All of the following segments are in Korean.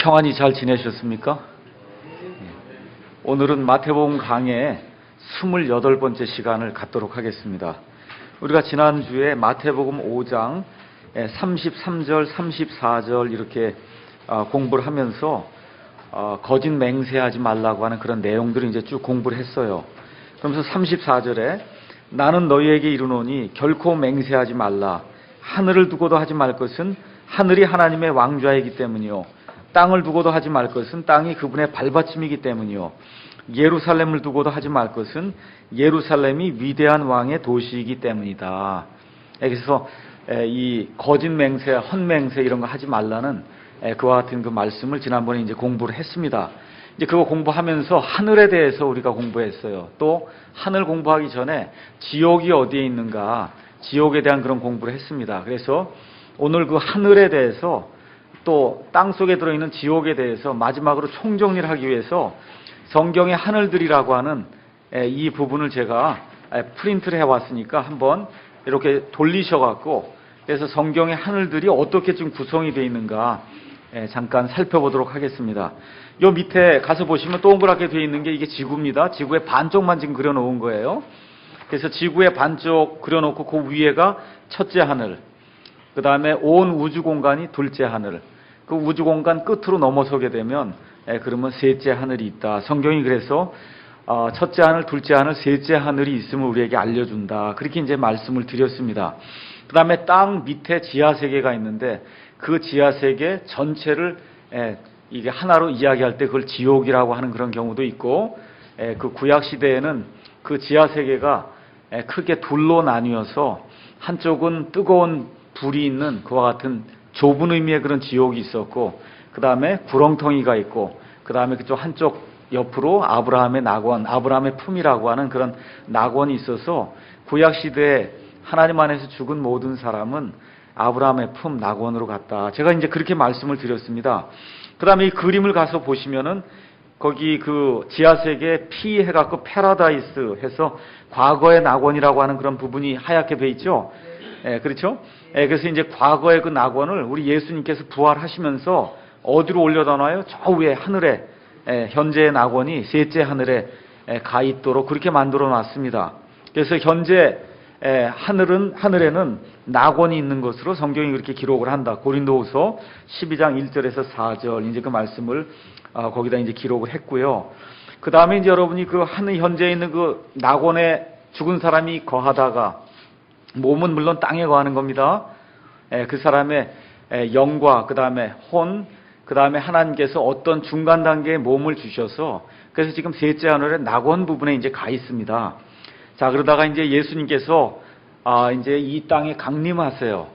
평안히 잘 지내셨습니까? 오늘은 마태복음 강의 28번째 시간을 갖도록 하겠습니다. 우리가 지난주에 마태복음 5장 33절, 34절 이렇게 공부를 하면서 거짓 맹세하지 말라고 하는 그런 내용들을 이제 쭉 공부를 했어요. 그러면서 34절에 나는 너희에게 이르노니 결코 맹세하지 말라. 하늘을 두고도 하지 말 것은 하늘이 하나님의 왕좌이기 때문이요. 땅을 두고도 하지 말 것은 땅이 그분의 발받침이기 때문이요. 예루살렘을 두고도 하지 말 것은 예루살렘이 위대한 왕의 도시이기 때문이다. 그래서 이 거짓 맹세, 헛맹세 이런 거 하지 말라는 그와 같은 그 말씀을 지난번에 이제 공부를 했습니다. 이제 그거 공부하면서 하늘에 대해서 우리가 공부했어요. 또 하늘 공부하기 전에 지옥이 어디에 있는가, 지옥에 대한 그런 공부를 했습니다. 그래서 오늘 그 하늘에 대해서 또 땅속에 들어있는 지옥에 대해서 마지막으로 총정리를 하기 위해서 성경의 하늘들이라고 하는 이 부분을 제가 프린트를 해왔으니까 한번 이렇게 돌리셔갖고 그래서 성경의 하늘들이 어떻게 좀 구성이 되어 있는가 잠깐 살펴보도록 하겠습니다. 요 밑에 가서 보시면 동그랗게 되어 있는 게 이게 지구입니다. 지구의 반쪽만 지금 그려놓은 거예요. 그래서 지구의 반쪽 그려놓고 그 위에가 첫째 하늘, 그 다음에 온 우주 공간이 둘째 하늘, 그 우주 공간 끝으로 넘어서게 되면 그러면 셋째 하늘이 있다. 성경이 그래서 첫째 하늘, 둘째 하늘, 셋째 하늘이 있음을 우리에게 알려준다. 그렇게 이제 말씀을 드렸습니다. 그 다음에 땅 밑에 지하세계가 있는데 그 지하세계 전체를 이게 하나로 이야기할 때 그걸 지옥이라고 하는 그런 경우도 있고, 그 구약시대에는 그 지하세계가 크게 둘로 나뉘어서 한쪽은 뜨거운 불이 있는 그와 같은 좁은 의미의 그런 지옥이 있었고, 그 다음에 구렁텅이가 있고, 그 다음에 그쪽 한쪽 옆으로 아브라함의 낙원, 아브라함의 품이라고 하는 그런 낙원이 있어서 구약시대에 하나님 안에서 죽은 모든 사람은 아브라함의 품 낙원으로 갔다. 제가 이제 그렇게 말씀을 드렸습니다. 그 다음에 이 그림을 가서 보시면은 거기 그 지하세계에 피 해갖고 패러다이스 해서 과거의 낙원이라고 하는 그런 부분이 하얗게 돼 있죠. 그렇죠? 그래서 이제 과거의 그 낙원을 우리 예수님께서 부활하시면서 어디로 올려다 놔요? 저 위에 하늘에, 현재의 낙원이 셋째 하늘에 가 있도록 그렇게 만들어 놨습니다. 그래서 현재 하늘에는 낙원이 있는 것으로 성경이 그렇게 기록을 한다. 고린도후서 12장 1절에서 4절 이제 그 말씀을 거기다 이제 기록을 했고요. 그 다음에 이제 여러분이 그 하늘 현재에 있는 그 낙원에 죽은 사람이 거하다가 몸은 물론 땅에 거하는 겁니다. 그 사람의 영과 그 다음에 혼, 그 다음에 하나님께서 어떤 중간 단계의 몸을 주셔서 그래서 지금 셋째 하늘의 낙원 부분에 이제 가 있습니다. 자, 그러다가 이제 예수님께서 이제 이 땅에 강림하세요.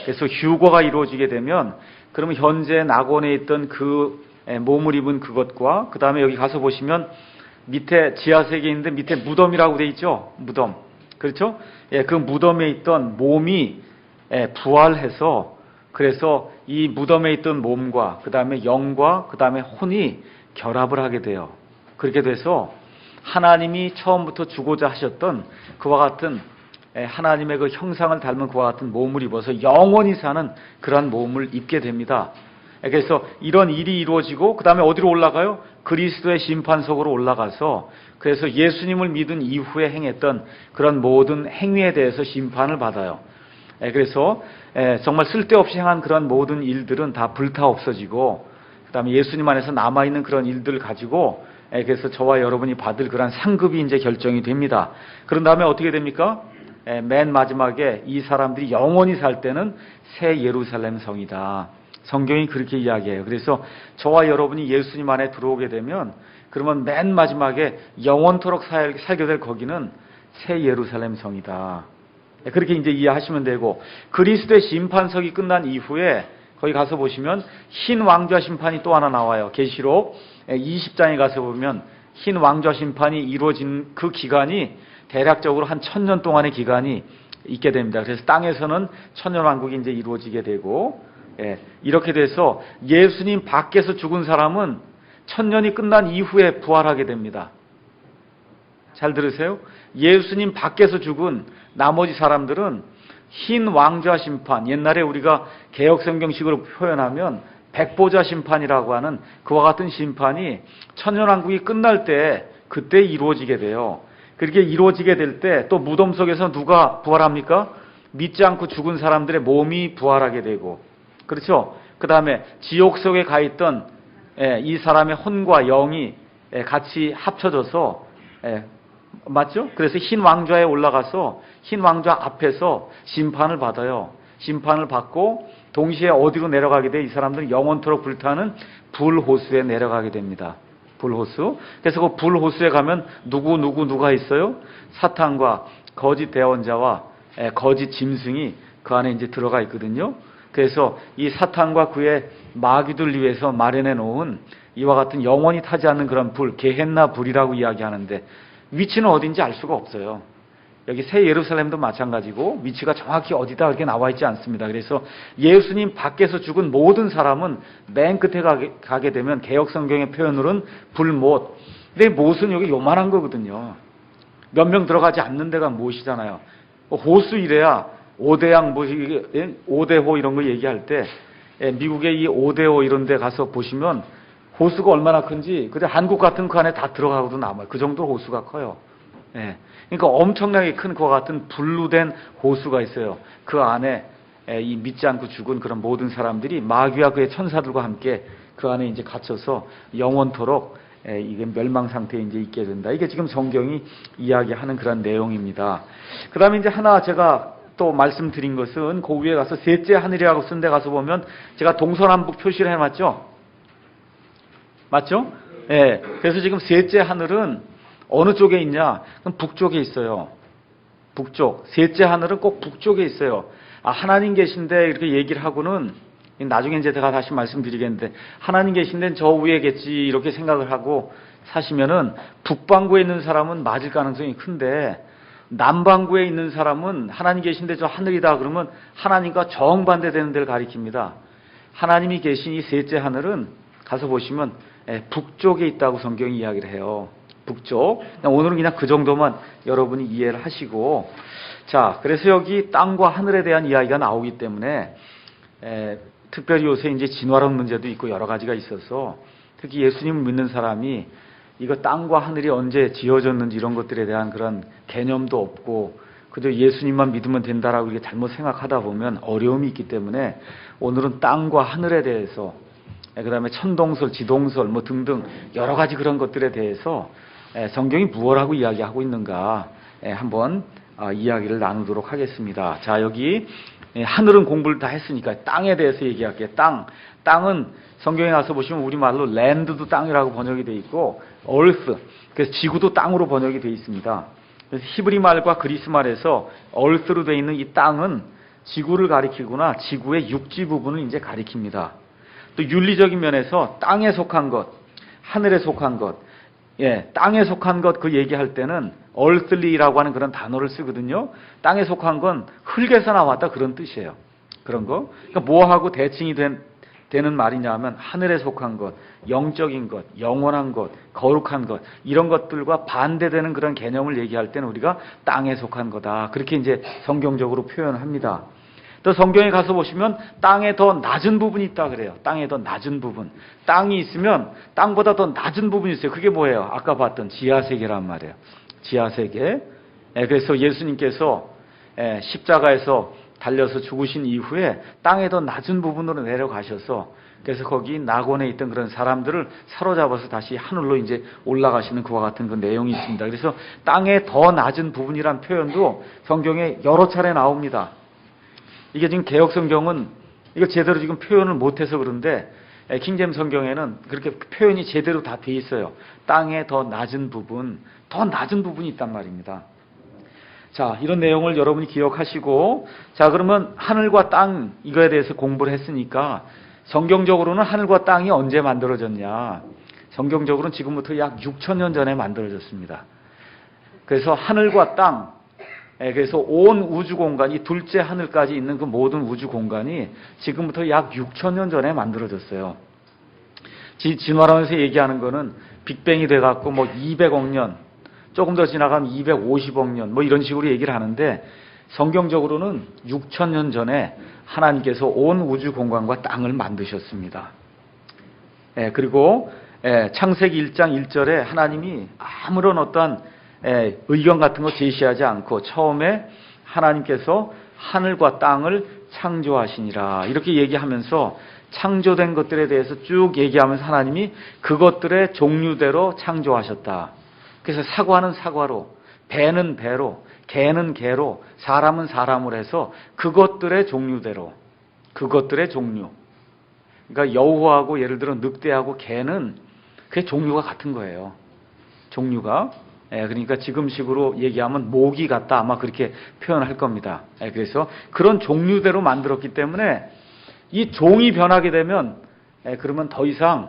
그래서 휴거가 이루어지게 되면 그러면 현재 낙원에 있던 그 몸을 입은 그것과 그 다음에 여기 가서 보시면 밑에 지하세계에 있는데 밑에 무덤이라고 돼 있죠. 무덤. 그렇죠? 그 무덤에 있던 몸이 부활해서 그래서 이 무덤에 있던 몸과 그 다음에 영과 그 다음에 혼이 결합을 하게 돼요. 그렇게 돼서 하나님이 처음부터 주고자 하셨던 그와 같은 하나님의 그 형상을 닮은 그와 같은 몸을 입어서 영원히 사는 그러한 몸을 입게 됩니다. 그래서 이런 일이 이루어지고 그 다음에 어디로 올라가요? 그리스도의 심판석으로 올라가서 그래서 예수님을 믿은 이후에 행했던 그런 모든 행위에 대해서 심판을 받아요. 그래서 정말 쓸데없이 행한 그런 모든 일들은 다 불타 없어지고 그 다음에 예수님 안에서 남아있는 그런 일들을 가지고 그래서 저와 여러분이 받을 그런 상급이 이제 결정이 됩니다. 그런 다음에 어떻게 됩니까? 맨 마지막에 이 사람들이 영원히 살 때는 새 예루살렘 성이다. 성경이 그렇게 이야기해요. 그래서 저와 여러분이 예수님 안에 들어오게 되면 그러면 맨 마지막에 영원토록 살게 될 거기는 새 예루살렘 성이다. 그렇게 이제 이해하시면 되고, 그리스도의 심판석이 끝난 이후에 거기 가서 보시면 흰 왕좌 심판이 또 하나 나와요. 계시록 20장에 가서 보면 흰 왕좌 심판이 이루어진 그 기간이 대략적으로 한 1000년 동안의 기간이 있게 됩니다. 그래서 땅에서는 천년왕국이 이제 이루어지게 되고, 이렇게 돼서 예수님 밖에서 죽은 사람은 1000년이 끝난 이후에 부활하게 됩니다. 잘 들으세요? 예수님 밖에서 죽은 나머지 사람들은 흰 왕좌 심판, 옛날에 우리가 개혁성경식으로 표현하면 백보자 심판이라고 하는 그와 같은 심판이 천년왕국이 끝날 때 그때 이루어지게 돼요. 그렇게 이루어지게 될 때 또 무덤 속에서 누가 부활합니까? 믿지 않고 죽은 사람들의 몸이 부활하게 되고, 그렇죠? 그 다음에 지옥 속에 가 있던 이 사람의 혼과 영이 같이 합쳐져서, 맞죠? 그래서 흰 왕좌에 올라가서 흰 왕좌 앞에서 심판을 받아요. 심판을 받고 동시에 어디로 내려가게 돼? 이 사람들은 영원토록 불타는 불호수에 내려가게 됩니다. 불호수. 그래서 그 불호수에 가면 누가 있어요? 사탄과 거짓 대언자와 거짓 짐승이 그 안에 이제 들어가 있거든요. 그래서 이 사탄과 그의 마귀들 위해서 마련해 놓은 이와 같은 영원히 타지 않는 그런 불, 게헨나 불이라고 이야기하는데 위치는 어딘지 알 수가 없어요. 여기 새 예루살렘도 마찬가지고 위치가 정확히 어디다 이렇게 나와 있지 않습니다. 그래서 예수님 밖에서 죽은 모든 사람은 맨 끝에 가게 되면 개역 성경의 표현으로는 불못. 근데 못은 여기 요만한 거거든요. 몇 명 들어가지 않는 데가 못이잖아요. 호수 이래야 오대양 뭐 오대호 이런 거 얘기할 때 미국의 이 오대호 이런 데 가서 보시면 호수가 얼마나 큰지 근데 한국 같은 그 안에 다 들어가고도 남아요. 그 정도로 호수가 커요. 예. 그러니까 엄청나게 큰 그와 같은 불루된 호수가 있어요. 그 안에 이 믿지 않고 죽은 그런 모든 사람들이 마귀와 그의 천사들과 함께 그 안에 이제 갇혀서 영원토록 이게 멸망 상태에 이제 있게 된다. 이게 지금 성경이 이야기하는 그런 내용입니다. 그 다음에 이제 하나 제가 또 말씀드린 것은 그 위에 가서 셋째 하늘이라고 쓴 데 가서 보면 제가 동서남북 표시를 해놨죠. 맞죠? 예. 그래서 지금 셋째 하늘은 어느 쪽에 있냐? 그럼 북쪽에 있어요. 북쪽. 셋째 하늘은 꼭 북쪽에 있어요. 하나님 계신데 이렇게 얘기를 하고는 나중에 이제 제가 다시 말씀드리겠는데 하나님 계신데 저 위에겠지 이렇게 생각을 하고 사시면은 북반구에 있는 사람은 맞을 가능성이 큰데 남반구에 있는 사람은 하나님 계신데 저 하늘이다 그러면 하나님과 정반대되는 데를 가리킵니다. 하나님이 계신 이 셋째 하늘은 가서 보시면 북쪽에 있다고 성경이 이야기를 해요. 북쪽. 오늘은 그냥 그 정도만 여러분이 이해를 하시고, 자, 그래서 여기 땅과 하늘에 대한 이야기가 나오기 때문에 특별히 요새 이제 진화론 문제도 있고 여러 가지가 있어서 특히 예수님을 믿는 사람이 이거 땅과 하늘이 언제 지어졌는지 이런 것들에 대한 그런 개념도 없고 그저 예수님만 믿으면 된다라고 이렇게 잘못 생각하다 보면 어려움이 있기 때문에 오늘은 땅과 하늘에 대해서 그다음에 천동설, 지동설 뭐 등등 여러 가지 그런 것들에 대해서 성경이 무엇하고 이야기하고 있는가 한번 이야기를 나누도록 하겠습니다. 자, 여기 하늘은 공부를 다 했으니까 땅에 대해서 얘기할게요. 땅은 성경에 가서 보시면 우리말로 랜드도 땅이라고 번역이 되어 있고 earth, 그래서 지구도 땅으로 번역이 되어 있습니다. 그래서 히브리 말과 그리스 말에서 earth로 되어 있는 이 땅은 지구를 가리키거나 지구의 육지 부분을 이제 가리킵니다. 또 윤리적인 면에서 땅에 속한 것, 하늘에 속한 것, 땅에 속한 것 그 얘기할 때는 earthly라고 하는 그런 단어를 쓰거든요. 땅에 속한 건 흙에서 나왔다 그런 뜻이에요. 그런 거. 그러니까 뭐하고 대칭이 되는 말이냐면 하늘에 속한 것, 영적인 것, 영원한 것, 거룩한 것 이런 것들과 반대되는 그런 개념을 얘기할 때는 우리가 땅에 속한 거다. 그렇게 이제 성경적으로 표현합니다. 또 성경에 가서 보시면 땅에 더 낮은 부분이 있다 그래요. 땅에 더 낮은 부분. 땅이 있으면 땅보다 더 낮은 부분이 있어요. 그게 뭐예요? 아까 봤던 지하세계란 말이에요. 지하세계. 그래서 예수님께서 십자가에서 달려서 죽으신 이후에 땅에 더 낮은 부분으로 내려가셔서 그래서 거기 낙원에 있던 그런 사람들을 사로잡아서 다시 하늘로 이제 올라가시는 그와 같은 그 내용이 있습니다. 그래서 땅에 더 낮은 부분이란 표현도 성경에 여러 차례 나옵니다. 이게 지금 개역 성경은 이거 제대로 지금 표현을 못해서 그런데 킹제임 성경에는 그렇게 표현이 제대로 다 돼 있어요. 땅에 더 낮은 부분이 있단 말입니다. 자, 이런 내용을 여러분이 기억하시고, 자, 그러면 하늘과 땅 이거에 대해서 공부를 했으니까 성경적으로는 하늘과 땅이 언제 만들어졌냐? 성경적으로는 지금부터 약 6,000년 전에 만들어졌습니다. 그래서 하늘과 땅, 그래서 온 우주 공간, 이 둘째 하늘까지 있는 그 모든 우주 공간이 지금부터 약 6,000년 전에 만들어졌어요. 진화론에서 얘기하는 거는 빅뱅이 돼갖고 뭐 200억 년, 조금 더 지나가면 250억 년, 뭐 이런 식으로 얘기를 하는데 성경적으로는 6,000년 전에 하나님께서 온 우주 공간과 땅을 만드셨습니다. 그리고 창세기 1장 1절에 하나님이 아무런 어떠한 의견 같은 거 제시하지 않고 처음에 하나님께서 하늘과 땅을 창조하시니라 이렇게 얘기하면서 창조된 것들에 대해서 쭉 얘기하면서 하나님이 그것들의 종류대로 창조하셨다. 그래서 사과는 사과로, 배는 배로, 개는 개로, 사람은 사람으로 해서 그것들의 종류대로, 그것들의 종류. 그러니까 여우하고 예를 들어 늑대하고 개는 그게 종류가 같은 거예요. 종류가. 그러니까 지금식으로 얘기하면 모기 같다 아마 그렇게 표현할 겁니다. 그래서 그런 종류대로 만들었기 때문에 이 종이 변하게 되면 그러면 더 이상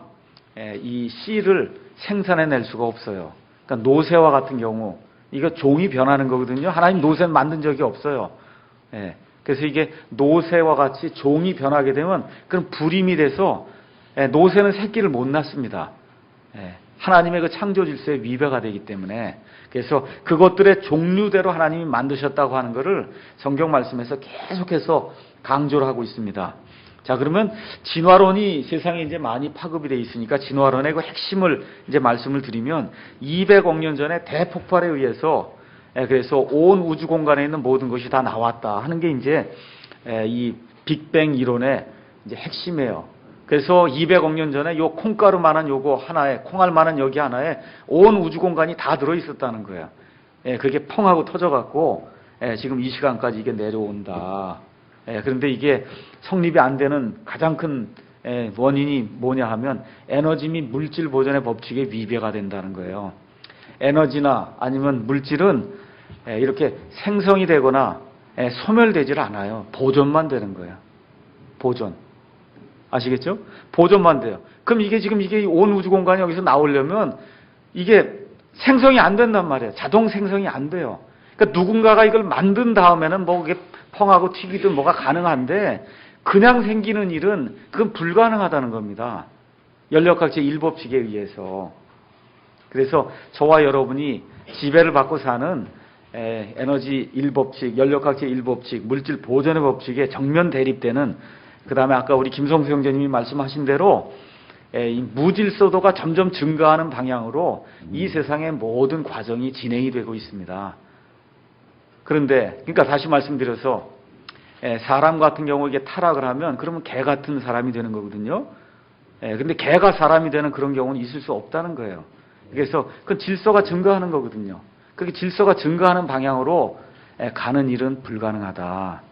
이 씨를 생산해낼 수가 없어요. 그러니까 노새와 같은 경우 이거 종이 변하는 거거든요. 하나님 노새 만든 적이 없어요. 그래서 이게 노새와 같이 종이 변하게 되면 그럼 불임이 돼서 노새는 새끼를 못 낳습니다. 하나님의 그 창조 질서에 위배가 되기 때문에 그래서 그것들의 종류대로 하나님이 만드셨다고 하는 것을 성경 말씀에서 계속해서 강조를 하고 있습니다. 자, 그러면 진화론이 세상에 이제 많이 파급이 돼 있으니까 진화론의 그 핵심을 이제 말씀을 드리면 200억 년 전에 대폭발에 의해서 그래서 온 우주 공간에 있는 모든 것이 다 나왔다 하는 게 이제 이 빅뱅 이론의 이제 핵심이에요. 그래서 200억 년 전에 요 콩가루만한 요거 하나에 콩알만한 여기 하나에 온 우주 공간이 다 들어 있었다는 거예요. 그게 펑하고 터져갖고 지금 이 시간까지 이게 내려온다. 그런데 이게 성립이 안 되는 가장 큰 원인이 뭐냐 하면 에너지 및 물질 보존의 법칙에 위배가 된다는 거예요. 에너지나 아니면 물질은 이렇게 생성이 되거나 소멸되질 않아요. 보존만 되는 거예요. 보존. 아시겠죠? 보존만 돼요. 그럼 이게 지금 이게 온 우주 공간이 여기서 나오려면 이게 생성이 안 된단 말이에요. 자동 생성이 안 돼요. 그러니까 누군가가 이걸 만든 다음에는 뭐 이게 펑하고 튀기든 뭐가 가능한데 그냥 생기는 일은 그건 불가능하다는 겁니다. 연력학제 1법칙에 의해서. 그래서 저와 여러분이 지배를 받고 사는 에너지 1법칙, 연력학제 1법칙, 물질 보존의 법칙에 정면 대립되는 그 다음에 아까 우리 김성수 형제님이 말씀하신 대로 이 무질서도가 점점 증가하는 방향으로 이 세상의 모든 과정이 진행이 되고 있습니다. 그런데 그러니까 다시 말씀드려서 사람 같은 경우 이게 타락을 하면 그러면 개 같은 사람이 되는 거거든요. 근데 개가 사람이 되는 그런 경우는 있을 수 없다는 거예요. 그래서 그 질서가 증가하는 거거든요. 그렇게 질서가 증가하는 방향으로 가는 일은 불가능하다.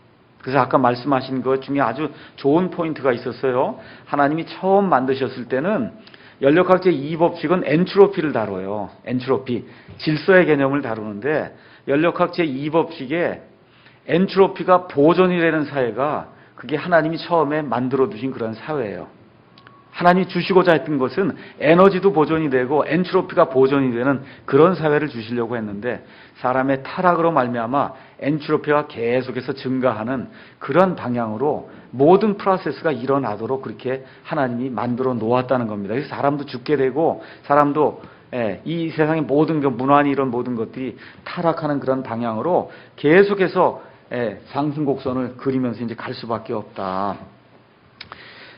그래서 아까 말씀하신 것 중에 아주 좋은 포인트가 있었어요. 하나님이 처음 만드셨을 때는 연력학제 2법칙은 엔트로피를 다뤄요. 엔트로피, 질서의 개념을 다루는데 연력학제 2법칙에 엔트로피가 보존이 되는 사회가 그게 하나님이 처음에 만들어 두신 그런 사회예요. 하나님이 주시고자 했던 것은 에너지도 보존이 되고 엔트로피가 보존이 되는 그런 사회를 주시려고 했는데 사람의 타락으로 말미암아 엔트로피가 계속해서 증가하는 그런 방향으로 모든 프로세스가 일어나도록 그렇게 하나님이 만들어 놓았다는 겁니다. 그래서 사람도 죽게 되고 사람도 이 세상의 모든 문화니 이런 모든 것들이 타락하는 그런 방향으로 계속해서 상승곡선을 그리면서 이제 갈 수밖에 없다.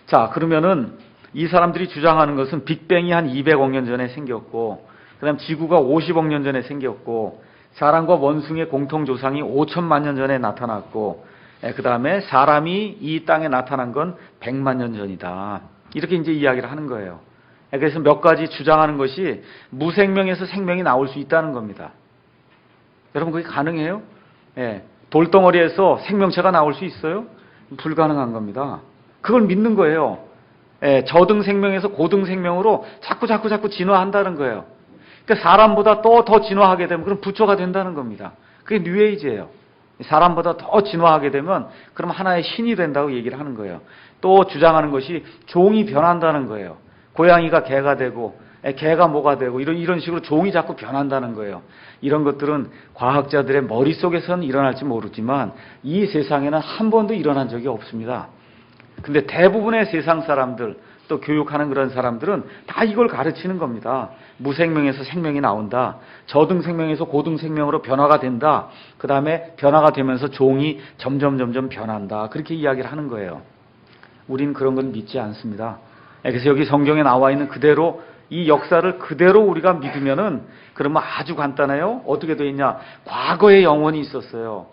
자, 그러면은 이 사람들이 주장하는 것은 빅뱅이 한 200억 년 전에 생겼고 그다음 지구가 50억 년 전에 생겼고 사람과 원숭이의 공통조상이 5천만 년 전에 나타났고 그다음에 사람이 이 땅에 나타난 건 100만 년 전이다. 이렇게 이제 이야기를 하는 거예요. 그래서 몇 가지 주장하는 것이 무생명에서 생명이 나올 수 있다는 겁니다. 여러분 그게 가능해요? 돌덩어리에서 생명체가 나올 수 있어요? 불가능한 겁니다. 그걸 믿는 거예요. 저등 생명에서 고등 생명으로 자꾸 진화한다는 거예요. 그러니까 사람보다 또 더 진화하게 되면 그럼 부처가 된다는 겁니다. 그게 뉴에이지예요. 사람보다 더 진화하게 되면 그럼 하나의 신이 된다고 얘기를 하는 거예요. 또 주장하는 것이 종이 변한다는 거예요. 고양이가 개가 되고 개가 뭐가 되고 이런 식으로 종이 자꾸 변한다는 거예요. 이런 것들은 과학자들의 머릿속에서는 일어날지 모르지만 이 세상에는 한 번도 일어난 적이 없습니다. 근데 대부분의 세상 사람들 또 교육하는 그런 사람들은 다 이걸 가르치는 겁니다. 무생명에서 생명이 나온다. 저등 생명에서 고등 생명으로 변화가 된다. 그 다음에 변화가 되면서 종이 점점 변한다. 그렇게 이야기를 하는 거예요. 우리는 그런 건 믿지 않습니다. 그래서 여기 성경에 나와 있는 그대로 이 역사를 그대로 우리가 믿으면은 그러면 아주 간단해요. 어떻게 되어 있냐? 과거의 영혼이 있었어요.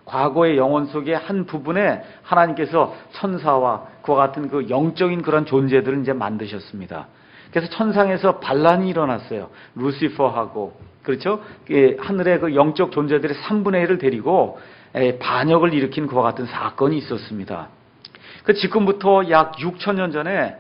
과거의 영혼 속의 한 부분에 하나님께서 천사와 그와 같은 그 영적인 그런 존재들을 이제 만드셨습니다. 그래서 천상에서 반란이 일어났어요. 루시퍼하고, 그렇죠? 하늘의 그 영적 존재들의 3분의 1을 데리고 반역을 일으킨 그와 같은 사건이 있었습니다. 그 지금부터 약 6,000년 전에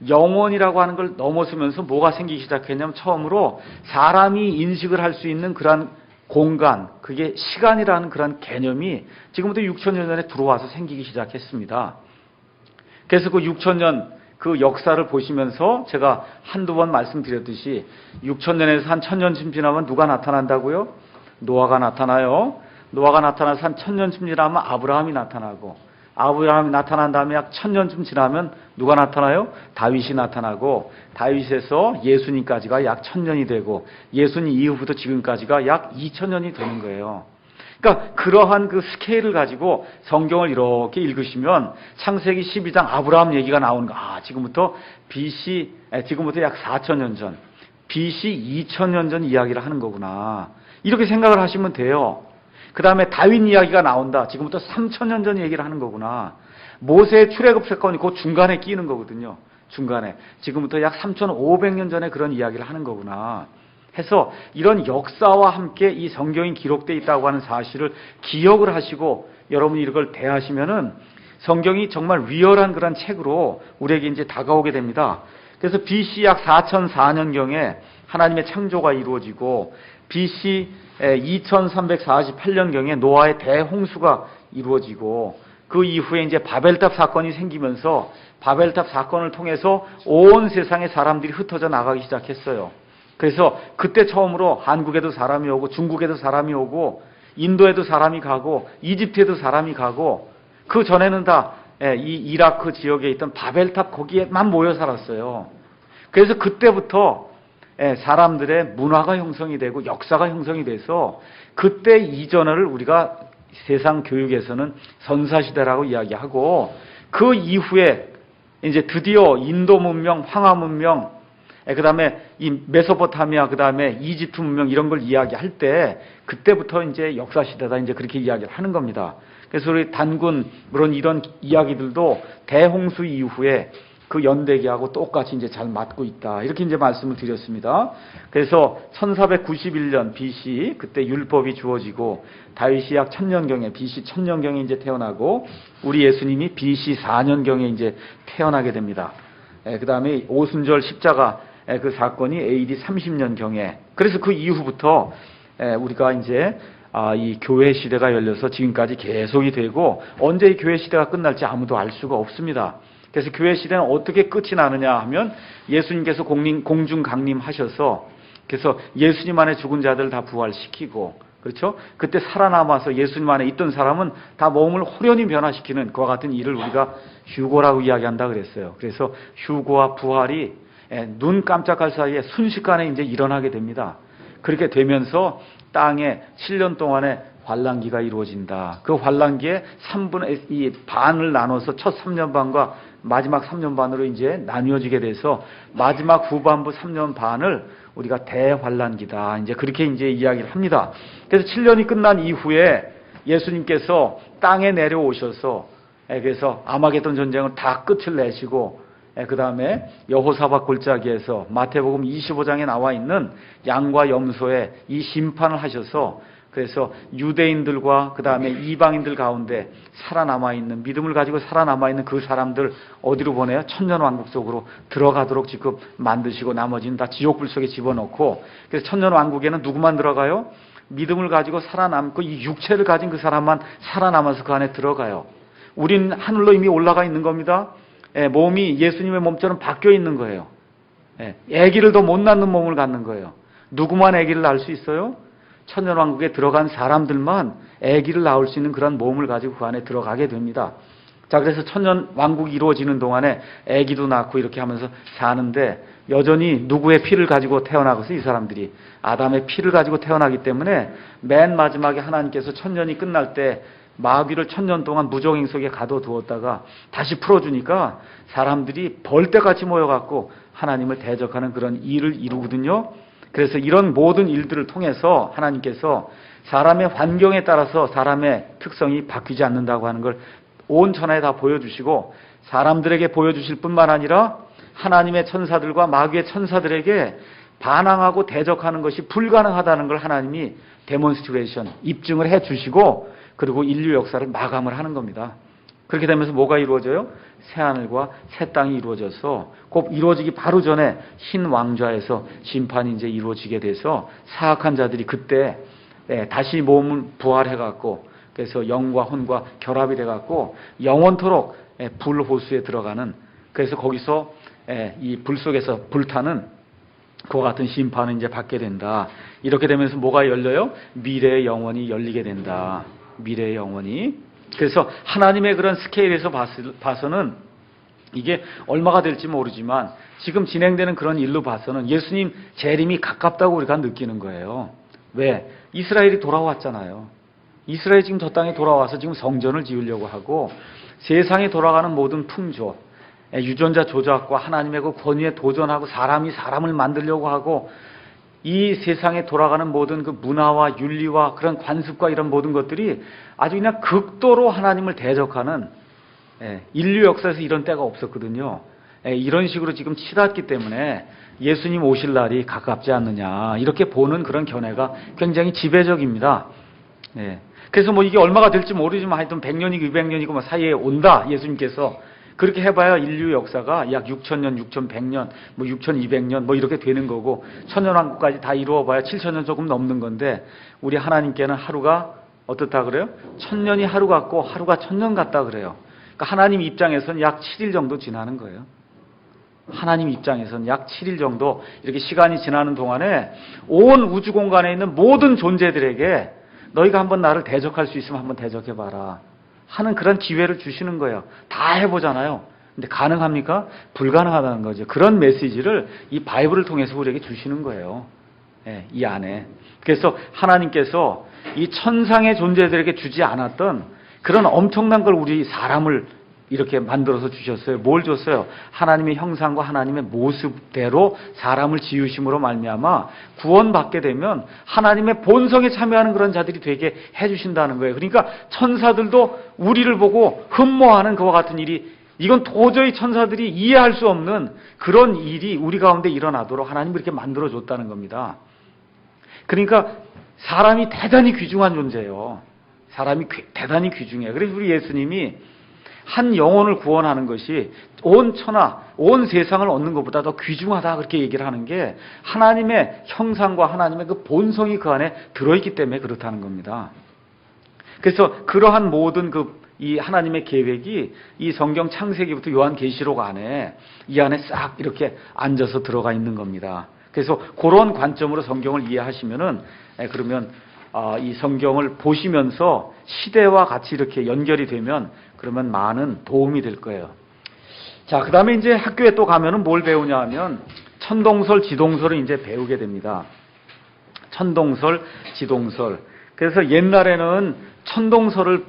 영혼이라고 하는 걸 넘어서면서 뭐가 생기기 시작했냐면 처음으로 사람이 인식을 할 수 있는 그런 공간, 그게 시간이라는 그런 개념이 지금부터 6,000년 전에 들어와서 생기기 시작했습니다. 그래서 그 6,000년 그 역사를 보시면서 제가 한두 번 말씀드렸듯이 6,000년에서 한 1,000년쯤 지나면 누가 나타난다고요? 노아가 나타나요. 노아가 나타나서 한 1,000년쯤 지나면 아브라함이 나타나고, 아브라함이 나타난 다음에 약 1,000년쯤 지나면 누가 나타나요? 다윗이 나타나고, 다윗에서 예수님까지가 약 1,000년이 되고, 예수님 이후부터 지금까지가 약 2,000년이 되는 거예요. 그러니까 그러한 그 스케일을 가지고 성경을 이렇게 읽으시면 창세기 12장 아브라함 얘기가 나오는 거. 지금부터 지금부터 약 4,000년 전, BC 2,000년 전 이야기를 하는 거구나. 이렇게 생각을 하시면 돼요. 그 다음에 다윗 이야기가 나온다. 지금부터 3,000년 전 얘기를 하는 거구나. 모세의 출애굽 사건이 그 중간에 끼는 거거든요. 중간에. 지금부터 약 3,500년 전에 그런 이야기를 하는 거구나. 해서 이런 역사와 함께 이 성경이 기록되어 있다고 하는 사실을 기억을 하시고 여러분이 이걸 대하시면은 성경이 정말 리얼한 그런 책으로 우리에게 이제 다가오게 됩니다. 그래서 BC 약 4004년경에 하나님의 창조가 이루어지고 BC 2348년경에 노아의 대홍수가 이루어지고 그 이후에 이제 바벨탑 사건이 생기면서 바벨탑 사건을 통해서 온 세상의 사람들이 흩어져 나가기 시작했어요. 그래서 그때 처음으로 한국에도 사람이 오고 중국에도 사람이 오고 인도에도 사람이 가고 이집트에도 사람이 가고 그 전에는 다 이 이라크 지역에 있던 바벨탑 거기에만 모여 살았어요. 그래서 그때부터 사람들의 문화가 형성이 되고 역사가 형성이 돼서 그때 이전을 우리가 세상 교육에서는 선사시대라고 이야기하고 그 이후에 이제 드디어 인도 문명, 황하 문명, 그 다음에 이 메소포타미아, 그 다음에 이집트 문명 이런 걸 이야기할 때 그때부터 이제 역사시대다 이제 그렇게 이야기를 하는 겁니다. 그래서 우리 단군, 물론 이런 이야기들도 대홍수 이후에 그 연대기하고 똑같이 이제 잘 맞고 있다. 이렇게 이제 말씀을 드렸습니다. 그래서 1491년 BC 그때 율법이 주어지고 다윗이 약 1000년경에 BC 1000년경에 이제 태어나고 우리 예수님이 BC 4년경에 이제 태어나게 됩니다. 그 다음에 오순절 십자가 그 사건이 AD 30년경에 그래서 그 이후부터 우리가 이제 이 교회 시대가 열려서 지금까지 계속이 되고 언제 이 교회 시대가 끝날지 아무도 알 수가 없습니다. 그래서 교회 시대는 어떻게 끝이 나느냐 하면 예수님께서 공중 강림하셔서 그래서 예수님 안에 죽은 자들 다 부활시키고 그렇죠? 그때 살아남아서 예수님 안에 있던 사람은 다 몸을 호련히 변화시키는 그와 같은 일을 우리가 휴고라고 이야기한다 그랬어요. 그래서 휴고와 부활이 눈 깜짝할 사이에 순식간에 이제 일어나게 됩니다. 그렇게 되면서 땅에 7년 동안의 환란기가 이루어진다. 그 환란기에 3분의 반을 나눠서 첫 3년 반과 마지막 3년 반으로 이제 나뉘어지게 돼서 마지막 후반부 3년 반을 우리가 대환란기다. 이제 그렇게 이제 이야기를 합니다. 그래서 7년이 끝난 이후에 예수님께서 땅에 내려오셔서 그래서 아마겟돈 전쟁을 다 끝을 내시고 그 다음에 여호사밧 골짜기에서 마태복음 25장에 나와 있는 양과 염소의 이 심판을 하셔서 그래서 유대인들과 그 다음에 이방인들 가운데 살아남아 있는 믿음을 가지고 살아남아 있는 그 사람들 어디로 보내요? 천년왕국 속으로 들어가도록 지금 만드시고 나머지는 다 지옥불 속에 집어넣고 그래서 천년왕국에는 누구만 들어가요? 믿음을 가지고 살아남고 이 육체를 가진 그 사람만 살아남아서 그 안에 들어가요. 우린 하늘로 이미 올라가 있는 겁니다. 몸이 예수님의 몸처럼 바뀌어 있는 거예요. 아기를 더 못 낳는 몸을 갖는 거예요. 누구만 아기를 낳을 수 있어요? 천년왕국에 들어간 사람들만 아기를 낳을 수 있는 그런 몸을 가지고 그 안에 들어가게 됩니다. 자, 그래서 천년왕국이 이루어지는 동안에 아기도 낳고 이렇게 하면서 사는데 여전히 누구의 피를 가지고 태어나고서 이 사람들이 아담의 피를 가지고 태어나기 때문에 맨 마지막에 하나님께서 천년이 끝날 때 마귀를 1000년 동안 무정행 속에 가둬두었다가 다시 풀어주니까 사람들이 벌떼같이 모여갖고 하나님을 대적하는 그런 일을 이루거든요. 그래서 이런 모든 일들을 통해서 하나님께서 사람의 환경에 따라서 사람의 특성이 바뀌지 않는다고 하는 걸 온 천하에 다 보여주시고, 사람들에게 보여주실 뿐만 아니라 하나님의 천사들과 마귀의 천사들에게 반항하고 대적하는 것이 불가능하다는 걸 하나님이 데몬스트레이션, 입증을 해주시고, 그리고 인류 역사를 마감을 하는 겁니다. 그렇게 되면서 뭐가 이루어져요? 새하늘과 새 땅이 이루어져서 곧 이루어지기 바로 전에 흰 왕좌에서 심판이 이제 이루어지게 돼서 사악한 자들이 그때 다시 몸을 부활해갖고, 그래서 영과 혼과 결합이 돼갖고 영원토록 불호수에 들어가는, 그래서 거기서 이 불 속에서 불타는 그와 같은 심판을 이제 받게 된다. 이렇게 되면서 뭐가 열려요? 미래의 영혼이 열리게 된다. 미래의 영혼이. 그래서 하나님의 그런 스케일에서 봐서는 이게 얼마가 될지 모르지만 지금 진행되는 그런 일로 봐서는 예수님 재림이 가깝다고 우리가 느끼는 거예요. 왜? 이스라엘이 돌아왔잖아요. 이스라엘이 지금 저 땅에 돌아와서 지금 성전을 지으려고 하고, 세상에 돌아가는 모든 풍조, 유전자 조작과 하나님의 그 권위에 도전하고 사람이 사람을 만들려고 하고, 이 세상에 돌아가는 모든 그 문화와 윤리와 그런 관습과 이런 모든 것들이 아주 그냥 극도로 하나님을 대적하는, 인류 역사에서 이런 때가 없었거든요. 이런 식으로 지금 치닫기 때문에 예수님 오실 날이 가깝지 않느냐, 이렇게 보는 그런 견해가 굉장히 지배적입니다. 그래서 뭐 이게 얼마가 될지 모르지만 하여튼 100년이고 200년이고 뭐 사이에 온다, 예수님께서. 그렇게 해봐야 인류 역사가 약 6000년, 6100년, 뭐 6200년 뭐 이렇게 되는 거고, 천년왕국까지 다 이루어봐야 7000년 조금 넘는 건데, 우리 하나님께는 하루가 어떻다 그래요? 1000년이 하루 같고 하루가 1000년 같다 그래요. 그러니까 하나님 입장에서는 약 7일 정도 지나는 거예요. 하나님 입장에서는 약 7일 정도 이렇게 시간이 지나는 동안에 온 우주 공간에 있는 모든 존재들에게 너희가 한번 나를 대적할 수 있으면 한번 대적해봐라 하는 그런 기회를 주시는 거예요. 다 해보잖아요. 근데 가능합니까? 불가능하다는 거죠. 그런 메시지를 이 바이블을 통해서 우리에게 주시는 거예요. 이 안에. 그래서 하나님께서 이 천상의 존재들에게 주지 않았던 그런 엄청난 걸 우리 사람을 이렇게 만들어서 주셨어요. 뭘 줬어요? 하나님의 형상과 하나님의 모습대로 사람을 지으심으로 말미암아 구원받게 되면 하나님의 본성에 참여하는 그런 자들이 되게 해주신다는 거예요. 그러니까 천사들도 우리를 보고 흠모하는 그와 같은 일이, 이건 도저히 천사들이 이해할 수 없는 그런 일이 우리 가운데 일어나도록 하나님이 이렇게 만들어줬다는 겁니다. 그러니까 사람이 대단히 귀중한 존재예요. 사람이 대단히 귀중해요. 그래서 우리 예수님이 한 영혼을 구원하는 것이 온 천하, 온 세상을 얻는 것보다 더 귀중하다, 그렇게 얘기를 하는 게 하나님의 형상과 하나님의 그 본성이 그 안에 들어있기 때문에 그렇다는 겁니다. 그래서 그러한 모든 이 하나님의 계획이 이 성경 창세기부터 요한계시록 안에 이 안에 싹 이렇게 앉아서 들어가 있는 겁니다. 그래서 그런 관점으로 성경을 이해하시면은, 그러면 이 성경을 보시면서 시대와 같이 이렇게 연결이 되면 그러면 많은 도움이 될 거예요. 자, 그 다음에 이제 학교에 또 가면은 뭘 배우냐 하면 천동설, 지동설을 이제 배우게 됩니다. 천동설, 지동설. 그래서 옛날에는 천동설을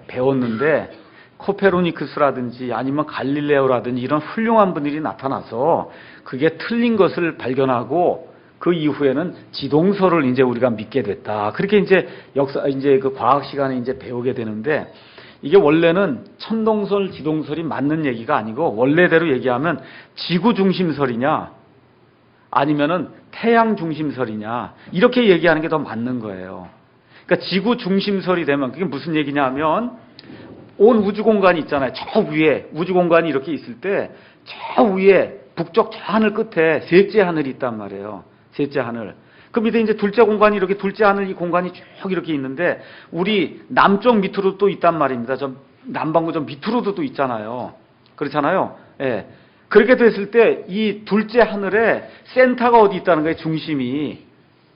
배웠는데 코페르니쿠스라든지 아니면 갈릴레오라든지 이런 훌륭한 분들이 나타나서 그게 틀린 것을 발견하고 그 이후에는 지동설을 이제 우리가 믿게 됐다. 그렇게 이제 이제 그 과학 시간에 이제 배우게 되는데, 이게 원래는 천동설, 지동설이 맞는 얘기가 아니고 원래대로 얘기하면 지구 중심설이냐 아니면은 태양 중심설이냐 이렇게 얘기하는 게 더 맞는 거예요. 그러니까 지구 중심설이 되면 그게 무슨 얘기냐 하면 온 우주 공간이 있잖아요. 저 위에 우주 공간이 이렇게 있을 때 저 위에 북쪽 저 하늘 끝에 셋째 하늘이 있단 말이에요. 셋째 하늘. 그 밑에 이제 둘째 공간이 이렇게 둘째 하늘 이 공간이 쭉 이렇게 있는데 우리 남쪽 밑으로 또 있단 말입니다. 저 남반구 저 밑으로도 또 있잖아요. 그렇잖아요. 예. 그렇게 됐을 때 이 둘째 하늘에 센터가 어디 있다는 거예요. 중심이.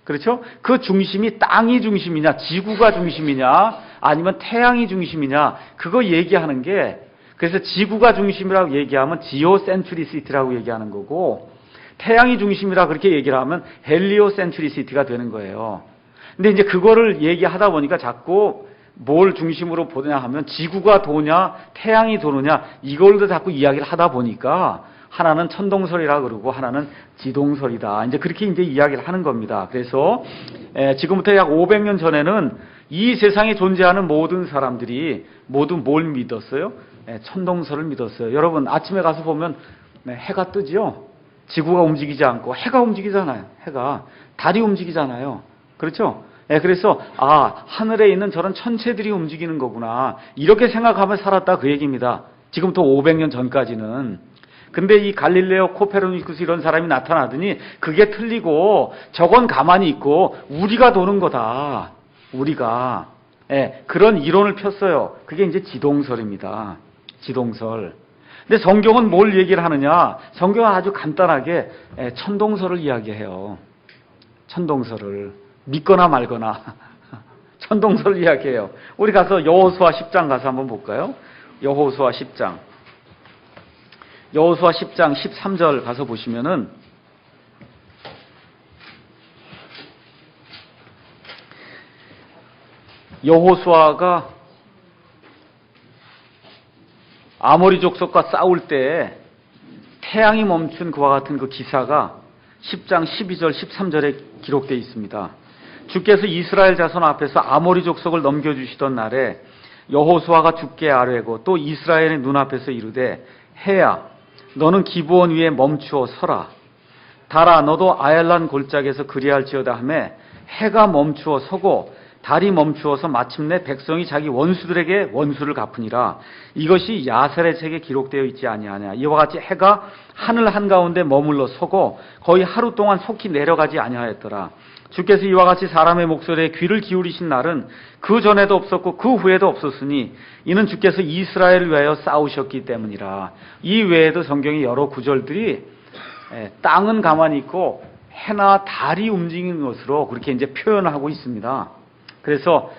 그렇죠? 그 중심이 땅이 중심이냐, 지구가 중심이냐, 아니면 태양이 중심이냐, 그거 얘기하는 게, 그래서 지구가 중심이라고 얘기하면 지오센트리시티라고 얘기하는 거고, 태양이 중심이라 그렇게 얘기를 하면 헬리오센트리시티가 되는 거예요. 근데 이제 그거를 얘기하다 보니까 자꾸 뭘 중심으로 보냐 하면 지구가 도냐 태양이 도느냐 이걸로 자꾸 이야기를 하다 보니까 하나는 천동설이라 그러고 하나는 지동설이다. 이제 그렇게 이제 이야기를 하는 겁니다. 그래서 지금부터 약 500년 전에는 이 세상에 존재하는 모든 사람들이 모두 뭘 믿었어요? 천동설을 믿었어요. 여러분 아침에 가서 보면 해가 뜨죠? 지구가 움직이지 않고 해가 움직이잖아요. 해가 달이 움직이잖아요. 그렇죠? 그래서 하늘에 있는 저런 천체들이 움직이는 거구나 이렇게 생각하며 살았다 그 얘기입니다. 지금부터 500년 전까지는. 근데 이 갈릴레오 코페르니쿠스 이런 사람이 나타나더니 그게 틀리고 저건 가만히 있고 우리가 도는 거다. 우리가 그런 이론을 폈어요. 그게 이제 지동설입니다. 지동설. 근데 성경은 뭘 얘기를 하느냐? 성경은 아주 간단하게 천동설을 이야기해요. 천동설을 믿거나 말거나 천동설을 이야기해요. 우리 가서 여호수아 10장 가서 한번 볼까요? 여호수아 10장 13절 가서 보시면은 여호수아가 아모리 족속과 싸울 때 태양이 멈춘 그와 같은 그 기사가 10장 12절 13절에 기록되어 있습니다. 주께서 이스라엘 자손 앞에서 아모리 족속을 넘겨주시던 날에 여호수아가 주께 아뢰고 또 이스라엘의 눈앞에서 이르되 해야 너는 기브온 위에 멈추어 서라. 달아 너도 아얄란 골짜기에서 그리할지어다 하매 해가 멈추어 서고 달이 멈추어서 마침내 백성이 자기 원수들에게 원수를 갚으니라. 이것이 야셀의 책에 기록되어 있지 아니하냐. 이와 같이 해가 하늘 한가운데 머물러 서고 거의 하루 동안 속히 내려가지 아니하였더라. 주께서 이와 같이 사람의 목소리에 귀를 기울이신 날은 그 전에도 없었고 그 후에도 없었으니 이는 주께서 이스라엘을 위하여 싸우셨기 때문이라. 이 외에도 성경의 여러 구절들이 땅은 가만히 있고 해나 달이 움직이는 것으로 그렇게 이제 표현하고 있습니다. 그래서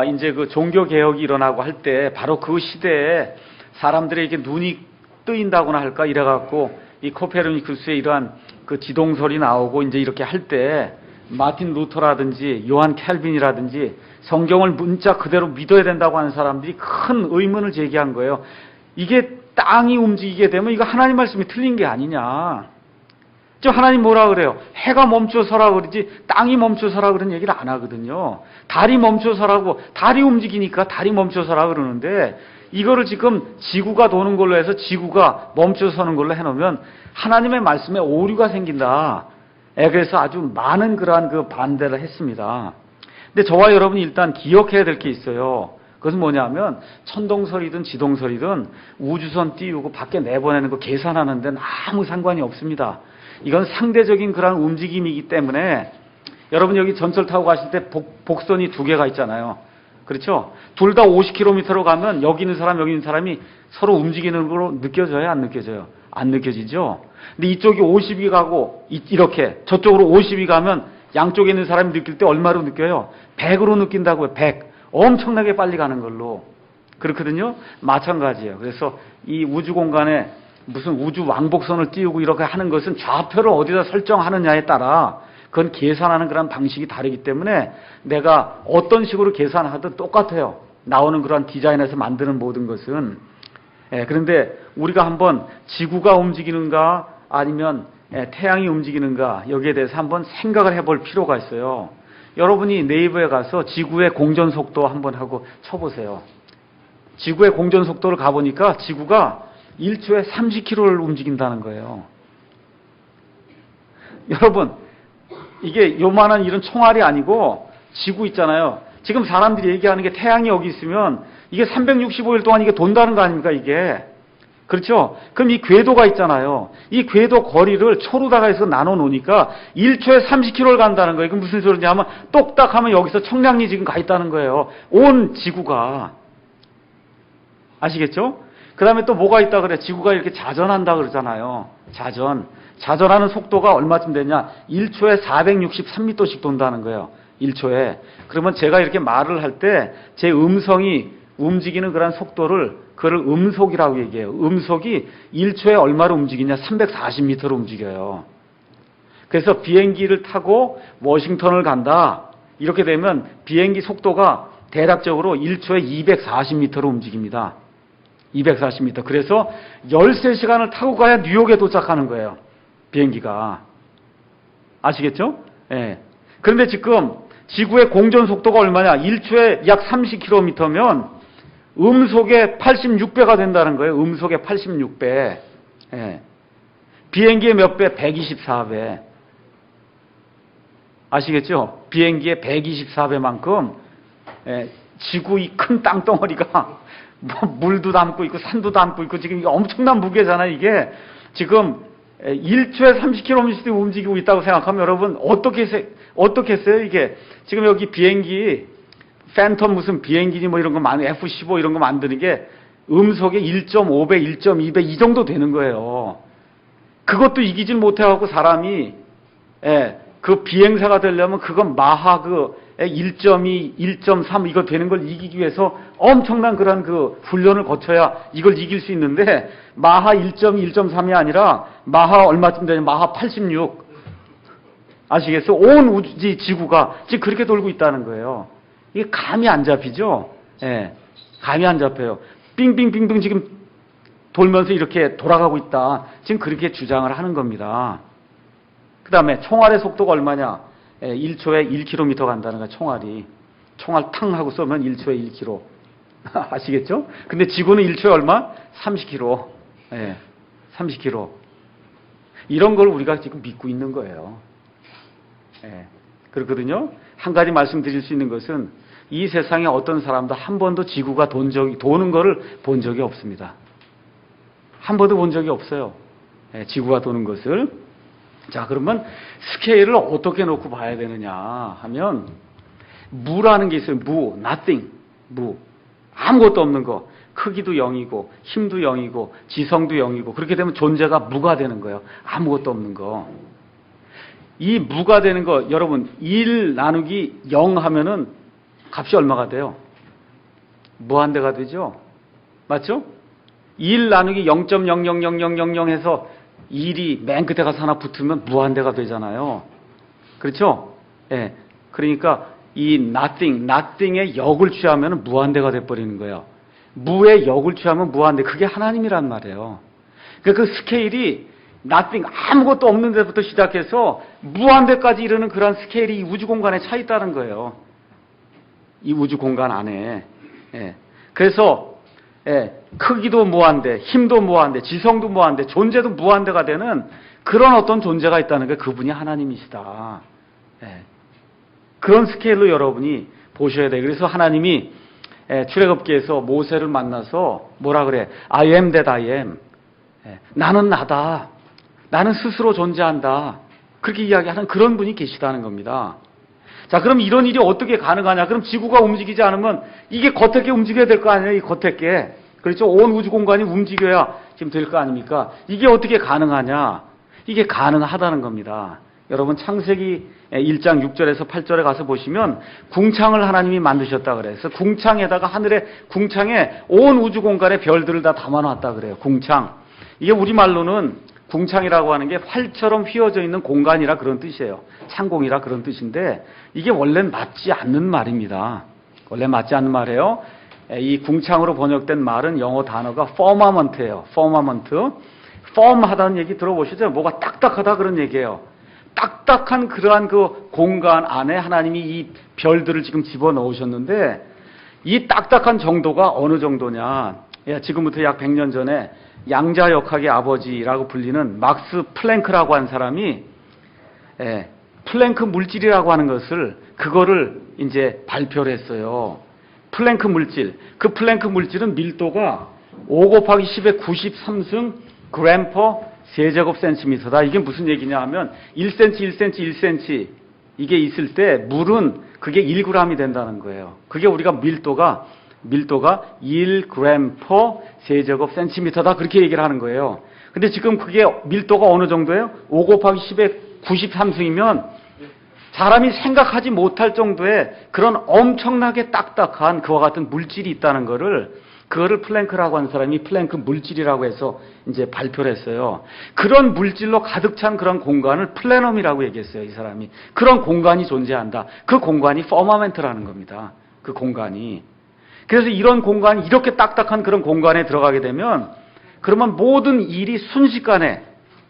이제 그 종교 개혁이 일어나고 할 때 바로 그 시대에 사람들에게 눈이 뜨인다고나 할까 이래갖고 이 코페르니쿠스의 이러한 그 지동설이 나오고 이제 이렇게 할 때 마틴 루터라든지 요한 캘빈이라든지 성경을 문자 그대로 믿어야 된다고 하는 사람들이 큰 의문을 제기한 거예요. 이게 땅이 움직이게 되면 이거 하나님 말씀이 틀린 게 아니냐. 저 하나님 뭐라 그래요? 해가 멈춰서라 그러지 땅이 멈춰서라 그런 얘기를 안 하거든요. 달이 멈춰서라고 달이 움직이니까 달이 멈춰서라 그러는데 이거를 지금 지구가 도는 걸로 해서 지구가 멈춰서는 걸로 해놓으면 하나님의 말씀에 오류가 생긴다. 그래서 아주 많은 그러한 그 반대를 했습니다. 근데 저와 여러분이 일단 기억해야 될 게 있어요. 그것은 뭐냐면 천동설이든 지동설이든 우주선 띄우고 밖에 내보내는 거 계산하는 데는 아무 상관이 없습니다. 이건 상대적인 그런 움직임이기 때문에 여러분 여기 전철 타고 가실 때 복선이 두 개가 있잖아요. 그렇죠? 둘 다 50km로 가면 여기 있는 사람 여기 있는 사람이 서로 움직이는 걸로 느껴져요? 안 느껴져요? 안 느껴지죠? 근데 이쪽이 50이 가고 이렇게 저쪽으로 50이 가면 양쪽에 있는 사람이 느낄 때 얼마로 느껴요? 100으로 느낀다고요. 100. 엄청나게 빨리 가는 걸로. 그렇거든요? 마찬가지예요. 그래서 이 우주 공간에 무슨 우주 왕복선을 띄우고 이렇게 하는 것은 좌표를 어디다 설정하느냐에 따라 그건 계산하는 그런 방식이 다르기 때문에 내가 어떤 식으로 계산하든 똑같아요. 나오는 그런 디자인에서 만드는 모든 것은. 그런데 우리가 한번 지구가 움직이는가 아니면 태양이 움직이는가 여기에 대해서 한번 생각을 해볼 필요가 있어요. 여러분이 네이버에 가서 지구의 공전 속도 한번 하고 쳐보세요. 지구의 공전 속도를 가보니까 지구가 1초에 30km를 움직인다는 거예요. 여러분, 이게 요만한 이런 총알이 아니고 지구 있잖아요. 지금 사람들이 얘기하는 게 태양이 여기 있으면 이게 365일 동안 이게 돈다는 거 아닙니까, 이게? 그렇죠? 그럼 이 궤도가 있잖아요. 이 궤도 거리를 초로다가 해서 나눠 놓으니까 1초에 30km를 간다는 거예요. 그 무슨 소리냐 하면 똑딱 하면 여기서 청량리 지금 가 있다는 거예요. 온 지구가. 아시겠죠? 그 다음에 또 뭐가 있다 그래? 지구가 이렇게 자전한다 그러잖아요. 자전하는 속도가 얼마쯤 되냐? 1초에 463m씩 돈다는 거예요. 1초에. 그러면 제가 이렇게 말을 할 때 제 음성이 움직이는 그런 속도를 그걸 음속이라고 얘기해요. 음속이 1초에 얼마로 움직이냐? 340m로 움직여요. 그래서 비행기를 타고 워싱턴을 간다. 이렇게 되면 비행기 속도가 대략적으로 1초에 240m로 움직입니다. 240m. 그래서 13시간을 타고 가야 뉴욕에 도착하는 거예요. 비행기가. 아시겠죠? 예. 그런데 지금 지구의 공전 속도가 얼마냐? 1초에 약 30km면 음속의 86배가 된다는 거예요. 음속의 86배. 예. 비행기의 몇 배? 124배. 아시겠죠? 비행기의 124배만큼 지구 이 큰 땅덩어리가 뭐 물도 담고 있고 산도 담고 있고 지금 엄청난 무게잖아요. 이게 지금 1초에 30km씩 움직이고 있다고 생각하면 여러분 어떻게 했어요? 이게 지금 여기 비행기 팬텀 무슨 비행기니 뭐 이런 거 F-15 이런 거 만드는 게 음속에 1.5배, 1.2배 이 정도 되는 거예요. 그것도 이기질 못해갖고 사람이 그 비행사가 되려면 그건 마하 1.2, 1.3 이거 되는 걸 이기기 위해서 엄청난 그런 그 훈련을 거쳐야 이걸 이길 수 있는데 마하 1.2, 1.3이 아니라 마하 얼마쯤 되냐? 마하 86. 아시겠어요? 온 우주 지구가 지금 그렇게 돌고 있다는 거예요. 이게 감이 안 잡히죠? 예. 감이 안 잡혀요. 빙빙빙빙 지금 돌면서 이렇게 돌아가고 있다. 지금 그렇게 주장을 하는 겁니다. 그 다음에 총알의 속도가 얼마냐? 1초에 1km 간다는 거야, 총알이. 총알 탕 하고 쏘면 1초에 1km. 아시겠죠? 근데 지구는 1초에 얼마? 30km. 30km. 이런 걸 우리가 지금 믿고 있는 거예요. 그렇거든요? 한 가지 말씀드릴 수 있는 것은 이 세상에 어떤 사람도 한 번도 지구가 도는 거를 본 적이 없습니다. 한 번도 본 적이 없어요. 지구가 도는 것을. 자, 그러면 스케일을 어떻게 놓고 봐야 되느냐 하면 무라는 게 있어요. 무, nothing, 무. 아무것도 없는 거. 크기도 0이고 힘도 0이고 지성도 0이고 그렇게 되면 존재가 무가 되는 거예요. 아무것도 없는 거. 이 무가 되는 거 여러분 1 나누기 0 하면은 값이 얼마가 돼요? 무한대가 되죠? 맞죠? 1 나누기 0.0000000 해서 1이 맨 끝에 가서 하나 붙으면 무한대가 되잖아요. 그렇죠? 예. 그러니까 이 nothing의 역을 취하면 무한대가 돼버리는 거예요. 무의 역을 취하면 무한대. 그게 하나님이란 말이에요. 그러니까 그 스케일이 nothing, 아무것도 없는 데부터 시작해서 무한대까지 이르는 그런 스케일이 이 우주 공간에 차 있다는 거예요. 이 우주 공간 안에. 예. 그래서 크기도 무한대, 힘도 무한대, 지성도 무한대, 존재도 무한대가 되는 그런 어떤 존재가 있다는 게 그분이 하나님이시다. 그런 스케일로 여러분이 보셔야 돼요. 그래서 하나님이 출애굽기에서 모세를 만나서 뭐라 그래? I am that I am. 나는 나다. 나는 스스로 존재한다. 그렇게 이야기하는 그런 분이 계시다는 겁니다. 자, 그럼 이런 일이 어떻게 가능하냐? 그럼 지구가 움직이지 않으면 이게 겉에 움직여야 될 거 아니에요? 이 겉에. 그렇죠? 온 우주 공간이 움직여야 지금 될 거 아닙니까? 이게 어떻게 가능하냐? 이게 가능하다는 겁니다. 여러분 창세기 1장 6절에서 8절에 가서 보시면 궁창을 하나님이 만드셨다 그래서 궁창에다가 하늘의 궁창에 온 우주 공간의 별들을 다 담아놨다 그래요. 궁창. 이게 우리말로는 궁창이라고 하는 게 활처럼 휘어져 있는 공간이라 그런 뜻이에요. 창공이라 그런 뜻인데 이게 원래는 맞지 않는 말입니다. 원래 맞지 않는 말이에요. 이 궁창으로 번역된 말은 영어 단어가 firmament예요. firmament. firm하다는 얘기 들어보시죠? 뭐가 딱딱하다 그런 얘기예요. 딱딱한 그러한 그 공간 안에 하나님이 이 별들을 지금 집어넣으셨는데 이 딱딱한 정도가 어느 정도냐. 지금부터 약 100년 전에 양자역학의 아버지라고 불리는 막스 플랭크라고 한 사람이 플랭크 물질이라고 하는 것을 그거를 이제 발표를 했어요. 플랭크 물질. 그 플랭크 물질은 밀도가 5 곱하기 10의 93승 그램 퍼 세제곱센티미터다. 이게 무슨 얘기냐 하면 1cm, 1cm, 1cm 이게 있을 때 물은 그게 1g이 된다는 거예요. 그게 우리가 밀도가 1g 퍼 세제곱센티미터다. 그렇게 얘기를 하는 거예요. 근데 지금 그게 밀도가 어느 정도예요? 5 곱하기 10의 93승이면 사람이 생각하지 못할 정도의 그런 엄청나게 딱딱한 그와 같은 물질이 있다는 그거를 플랭크라고 하는 사람이 플랭크 물질이라고 해서 이제 발표를 했어요. 그런 물질로 가득 찬 그런 공간을 플래넘이라고 얘기했어요, 이 사람이. 그런 공간이 존재한다. 그 공간이 퍼마멘트라는 겁니다. 그 공간이. 그래서 이런 공간, 이렇게 딱딱한 그런 공간에 들어가게 되면 그러면 모든 일이 순식간에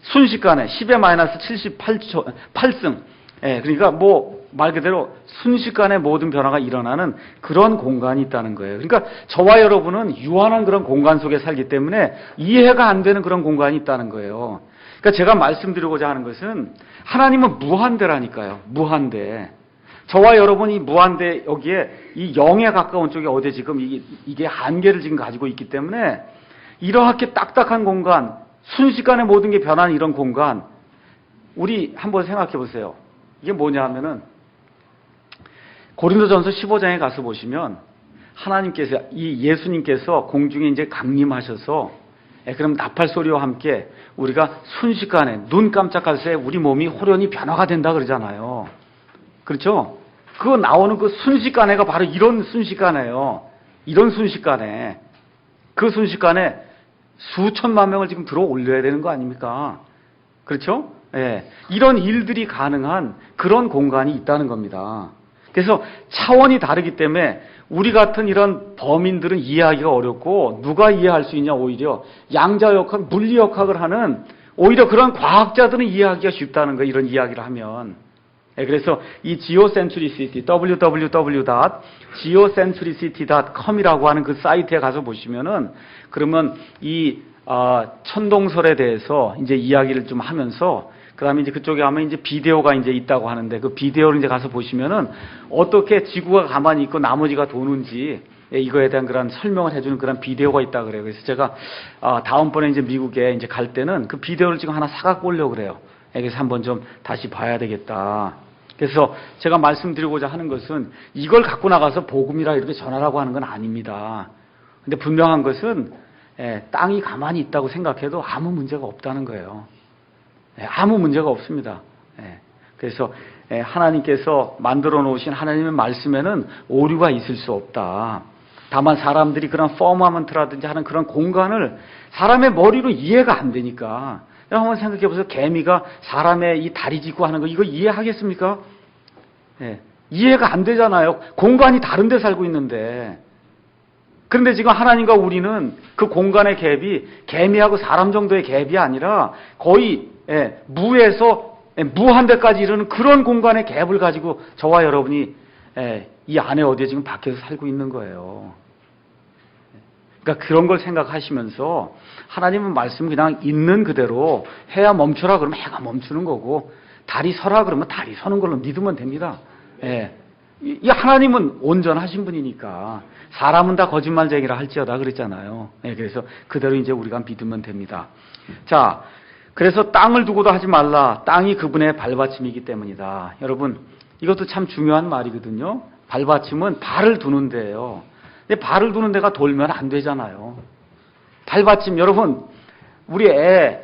10의 마이너스 78승. 예, 그러니까 뭐 말 그대로 순식간에 모든 변화가 일어나는 그런 공간이 있다는 거예요. 그러니까 저와 여러분은 유한한 그런 공간 속에 살기 때문에 이해가 안 되는 그런 공간이 있다는 거예요. 그러니까 제가 말씀드리고자 하는 것은 하나님은 무한대라니까요. 무한대. 저와 여러분이 무한대 여기에 이 0에 가까운 쪽에 어디 지금 이게 한계를 지금 가지고 있기 때문에 이렇게 딱딱한 공간, 순식간에 모든 게 변하는 이런 공간, 우리 한번 생각해 보세요. 이게 뭐냐 하면은 고린도전서 15장에 가서 보시면 하나님께서 이 예수님께서 공중에 이제 강림하셔서 그럼 나팔 소리와 함께 우리가 순식간에 눈 깜짝할 새 우리 몸이 호련히 변화가 된다 그러잖아요. 그렇죠? 그 나오는 그 순식간에가 바로 이런 순식간에요. 이런 순식간에 그 순식간에 수천만 명을 지금 들어 올려야 되는 거 아닙니까? 그렇죠? 예. 이런 일들이 가능한 그런 공간이 있다는 겁니다. 그래서 차원이 다르기 때문에 우리 같은 이런 범인들은 이해하기가 어렵고 누가 이해할 수 있냐 오히려 양자역학, 물리역학을 하는 오히려 그런 과학자들은 이해하기가 쉽다는 거예요. 이런 이야기를 하면. 그래서 이 geocentricity, www.geocentricity.com이라고 하는 그 사이트에 가서 보시면은 그러면 이 천동설에 대해서 이제 이야기를 좀 하면서 그다음에 이제 그쪽에 가면 이제 비디오가 이제 있다고 하는데 그 비디오를 이제 가서 보시면은 어떻게 지구가 가만히 있고 나머지가 도는지 이거에 대한 그런 설명을 해주는 그런 비디오가 있다 그래요. 그래서 제가 다음번에 이제 미국에 이제 갈 때는 그 비디오를 지금 하나 사갖고 오려고 그래요. 그래서 한번 좀 다시 봐야 되겠다. 그래서 제가 말씀드리고자 하는 것은 이걸 갖고 나가서 복음이라 이렇게 전하라고 하는 건 아닙니다. 근데 분명한 것은 땅이 가만히 있다고 생각해도 아무 문제가 없다는 거예요. 아무 문제가 없습니다. 그래서 하나님께서 만들어 놓으신 하나님의 말씀에는 오류가 있을 수 없다. 다만 사람들이 그런 퍼머먼트라든지 하는 그런 공간을 사람의 머리로 이해가 안 되니까 여러분 한번 생각해 보세요. 개미가 사람의 이 다리 짚고 하는 거 이거 이해하겠습니까? 이해가 안 되잖아요. 공간이 다른 데 살고 있는데. 그런데 지금 하나님과 우리는 그 공간의 갭이 개미하고 사람 정도의 갭이 아니라 거의 무에서 무한대까지 이르는 그런 공간의 갭을 가지고 저와 여러분이 이 안에 어디에 지금 밖에서 살고 있는 거예요. 그러니까 그런 걸 생각하시면서 하나님은 말씀 그냥 있는 그대로 해야 멈춰라 그러면 해가 멈추는 거고 달이 서라 그러면 달이 서는 걸로 믿으면 됩니다. 이 하나님은 온전하신 분이니까 사람은 다 거짓말쟁이라 할지어다 그랬잖아요. 그래서 그대로 이제 우리가 믿으면 됩니다. 자, 그래서 땅을 두고도 하지 말라. 땅이 그분의 발받침이기 때문이다. 여러분, 이것도 참 중요한 말이거든요. 발받침은 발을 두는 데예요. 근데 발을 두는 데가 돌면 안 되잖아요. 발받침, 여러분, 우리 애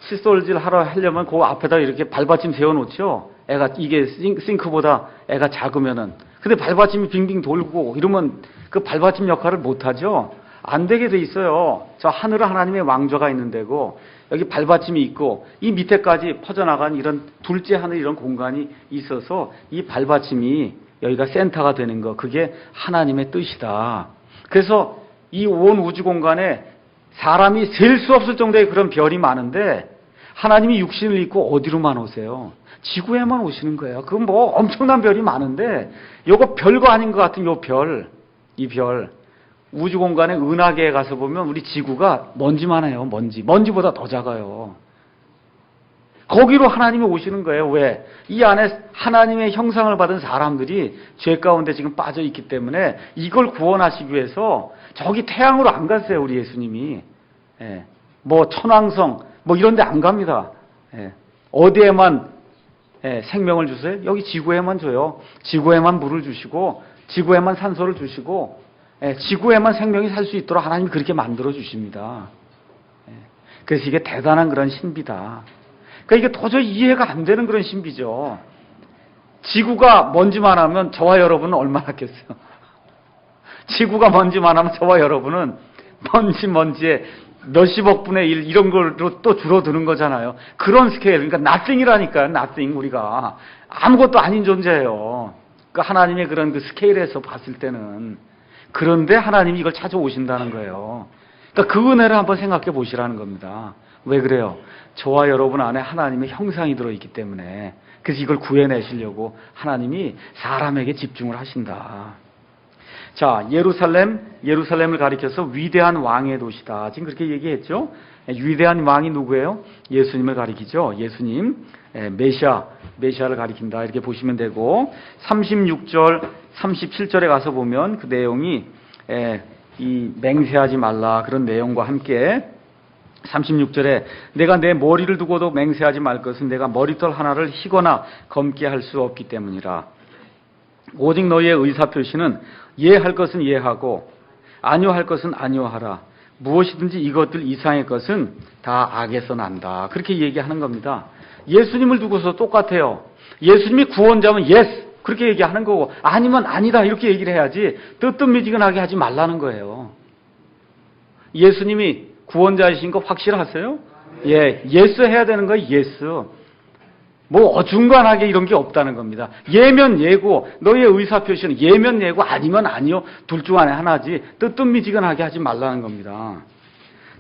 칫솔질 하려면 그 앞에다 이렇게 발받침 세워놓죠. 애가 이게 싱크보다 애가 작으면은. 근데 발받침이 빙빙 돌고 이러면 그 발받침 역할을 못하죠. 안 되게 돼 있어요. 저 하늘은 하나님의 왕좌가 있는 데고 여기 발받침이 있고 이 밑에까지 퍼져나간 이런 둘째 하늘 이런 공간이 있어서 이 발받침이 여기가 센터가 되는 거 그게 하나님의 뜻이다. 그래서 이 온 우주 공간에 사람이 셀 수 없을 정도의 그런 별이 많은데 하나님이 육신을 입고 어디로만 오세요? 지구에만 오시는 거예요. 그건 뭐 엄청난 별이 많은데 요거 별거 아닌 것 같은 요 별, 이 별 우주 공간의 은하계에 가서 보면 우리 지구가 먼지만 해요. 먼지보다 더 작아요. 거기로 하나님이 오시는 거예요. 왜? 이 안에 하나님의 형상을 받은 사람들이 죄 가운데 지금 빠져 있기 때문에 이걸 구원하시기 위해서 저기 태양으로 안 갔어요. 우리 예수님이. 뭐 천왕성 뭐 이런 데 안 갑니다. 어디에만 생명을 주세요? 여기 지구에만 줘요. 지구에만 물을 주시고 지구에만 산소를 주시고 지구에만 생명이 살 수 있도록 하나님이 그렇게 만들어 주십니다. 그래서 이게 대단한 그런 신비다. 그러니까 이게 도저히 이해가 안 되는 그런 신비죠. 지구가 먼지만 하면 저와 여러분은 얼마나 겠어요? 지구가 먼지만 하면 저와 여러분은 먼지에 몇십억 분의 1 이런 걸로 또 줄어드는 거잖아요. 그런 스케일, 그러니까 nothing이라니까요. nothing 우리가 아무것도 아닌 존재예요. 그 하나님의 그런 그 스케일에서 봤을 때는. 그런데 하나님이 이걸 찾아오신다는 거예요. 그러니까 그 은혜를 한번 생각해 보시라는 겁니다. 왜 그래요? 저와 여러분 안에 하나님의 형상이 들어있기 때문에. 그래서 이걸 구해내시려고 하나님이 사람에게 집중을 하신다. 자, 예루살렘을 가리켜서 위대한 왕의 도시다. 지금 그렇게 얘기했죠? 위대한 왕이 누구예요? 예수님을 가리키죠. 예수님, 메시아를 가리킨다. 이렇게 보시면 되고, 36절, 37절에 가서 보면 그 내용이 이 맹세하지 말라 그런 내용과 함께 36절에 내가 내 머리를 두고도 맹세하지 말 것은 내가 머리털 하나를 희거나 검게 할 수 없기 때문이라. 오직 너희의 의사표시는 예할 것은 예하고 아니오할 것은 아니오하라. 무엇이든지 이것들 이상의 것은 다 악에서 난다. 그렇게 얘기하는 겁니다. 예수님을 두고서 똑같아요. 예수님이 구원자면 예스 그렇게 얘기하는 거고 아니면 아니다 이렇게 얘기를 해야지 뜨뜻미지근하게 하지 말라는 거예요. 예수님이 구원자이신 거 확실하세요? 예, 예스 해야 되는 거예요. 예스. 뭐 어중간하게 이런 게 없다는 겁니다. 예면 예고 너희의 의사표시는 예면 예고 아니면 아니요. 둘 중 안에 하나지 뜨뜻미지근하게 하지 말라는 겁니다.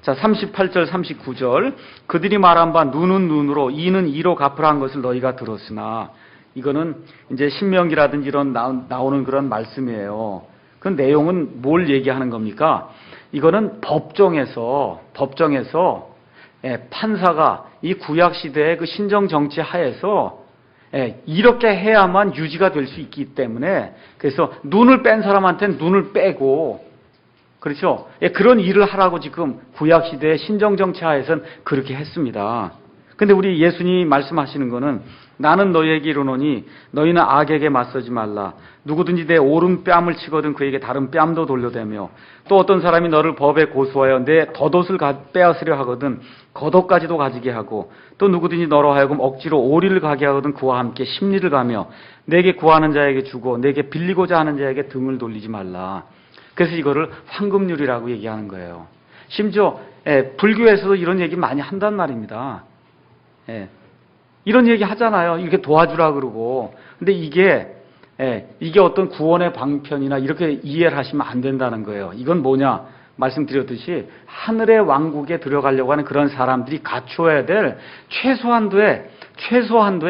자, 38절 39절 그들이 말한 바 눈은 눈으로 이는 이로 갚으라 한 것을 너희가 들었으나 이거는 이제 신명기라든지 이런 나오는 그런 말씀이에요. 그 내용은 뭘 얘기하는 겁니까? 이거는 법정에서 판사가 이 구약 시대의 그 신정 정치 하에서 이렇게 해야만 유지가 될 수 있기 때문에 그래서 눈을 뺀 사람한테는 눈을 빼고 그렇죠? 그런 일을 하라고 지금 구약 시대의 신정 정치 하에서는 그렇게 했습니다. 근데 우리 예수님이 말씀하시는 거는 나는 너희에게 이르노니 너희는 악에게 맞서지 말라. 누구든지 내 오른뺨을 치거든 그에게 다른 뺨도 돌려대며 또 어떤 사람이 너를 법에 고소하여 내 덧옷을 빼앗으려 하거든 겉옷까지도 가지게 하고 또 누구든지 너로 하여금 억지로 오리를 가게 하거든 그와 함께 십리를 가며 내게 구하는 자에게 주고 내게 빌리고자 하는 자에게 등을 돌리지 말라. 그래서 이거를 황금률이라고 얘기하는 거예요. 심지어 불교에서도 이런 얘기 많이 한단 말입니다. 이런 얘기 하잖아요. 이렇게 도와주라 그러고. 근데 이게 어떤 구원의 방편이나 이렇게 이해를 하시면 안 된다는 거예요. 이건 뭐냐? 말씀드렸듯이 하늘의 왕국에 들어가려고 하는 그런 사람들이 갖춰야 될 최소한도의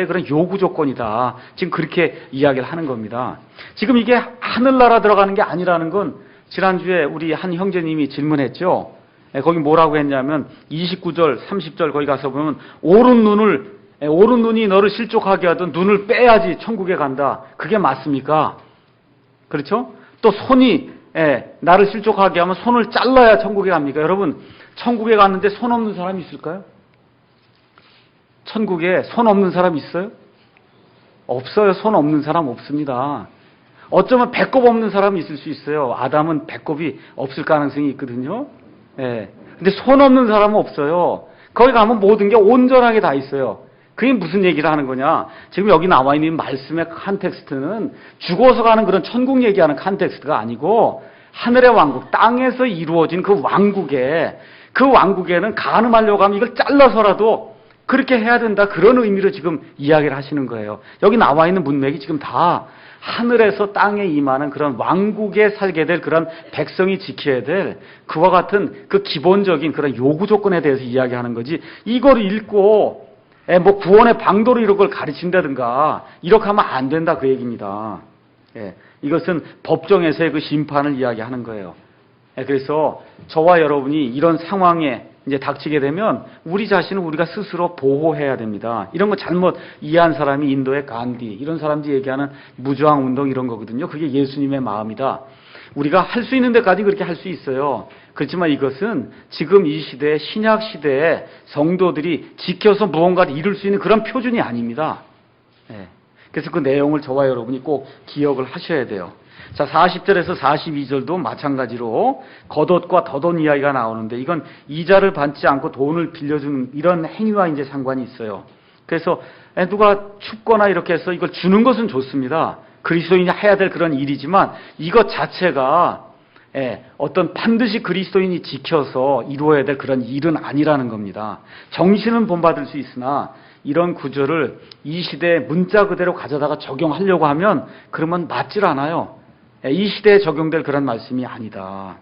그런 요구 조건이다. 지금 그렇게 이야기를 하는 겁니다. 지금 이게 하늘나라 들어가는 게 아니라는 건 지난주에 우리 한 형제님이 질문했죠. 거기 뭐라고 했냐면 29절, 30절 거기 가서 보면 오른 눈이 너를 실족하게 하던 눈을 빼야지 천국에 간다. 그게 맞습니까? 그렇죠? 또 손이 나를 실족하게 하면 손을 잘라야 천국에 갑니까? 여러분, 천국에 갔는데 손 없는 사람이 있을까요? 천국에 손 없는 사람 있어요? 없어요. 손 없는 사람 없습니다. 어쩌면 배꼽 없는 사람이 있을 수 있어요. 아담은 배꼽이 없을 가능성이 있거든요. 근데 손 없는 사람은 없어요. 거기 가면 모든 게 온전하게 다 있어요. 그게 무슨 얘기를 하는 거냐? 지금 여기 나와 있는 컨텍스트의 컨텍스트는 죽어서 가는 그런 천국 얘기하는 컨텍스트가 아니고 하늘의 왕국, 땅에서 이루어진 그 왕국에는 간음하려고 하면 이걸 잘라서라도 그렇게 해야 된다. 그런 의미로 지금 이야기를 하시는 거예요. 여기 나와 있는 문맥이 지금 다 하늘에서 땅에 임하는 그런 왕국에 살게 될 그런 백성이 지켜야 될 그와 같은 그 기본적인 그런 요구 조건에 대해서 이야기하는 거지. 이걸 읽고 뭐 구원의 방도로 이런 걸 가르친다든가 이렇게 하면 안 된다 그 얘기입니다. 이것은 법정에서의 그 심판을 이야기하는 거예요. 그래서 저와 여러분이 이런 상황에 이제 닥치게 되면 우리 자신을 우리가 스스로 보호해야 됩니다. 이런 거 잘못 이해한 사람이 인도의 간디 이런 사람들이 얘기하는 무저항 운동 이런 거거든요. 그게 예수님의 마음이다. 우리가 할 수 있는 데까지 그렇게 할 수 있어요. 그렇지만 이것은 지금 이 시대에 신약 시대에 성도들이 지켜서 무언가를 이룰 수 있는 그런 표준이 아닙니다. 그래서 그 내용을 저와 여러분이 꼭 기억을 하셔야 돼요. 자, 40절에서 42절도 마찬가지로 겉옷과 덧옷 이야기가 나오는데 이건 이자를 받지 않고 돈을 빌려주는 이런 행위와 이제 상관이 있어요. 그래서 누가 춥거나 이렇게 해서 이걸 주는 것은 좋습니다. 그리스도인이 해야 될 그런 일이지만 이것 자체가 어떤 반드시 그리스도인이 지켜서 이루어야 될 그런 일은 아니라는 겁니다. 정신은 본받을 수 있으나 이런 구절을 이 시대에 문자 그대로 가져다가 적용하려고 하면 그러면 맞질 않아요. 이 시대에 적용될 그런 말씀이 아니다.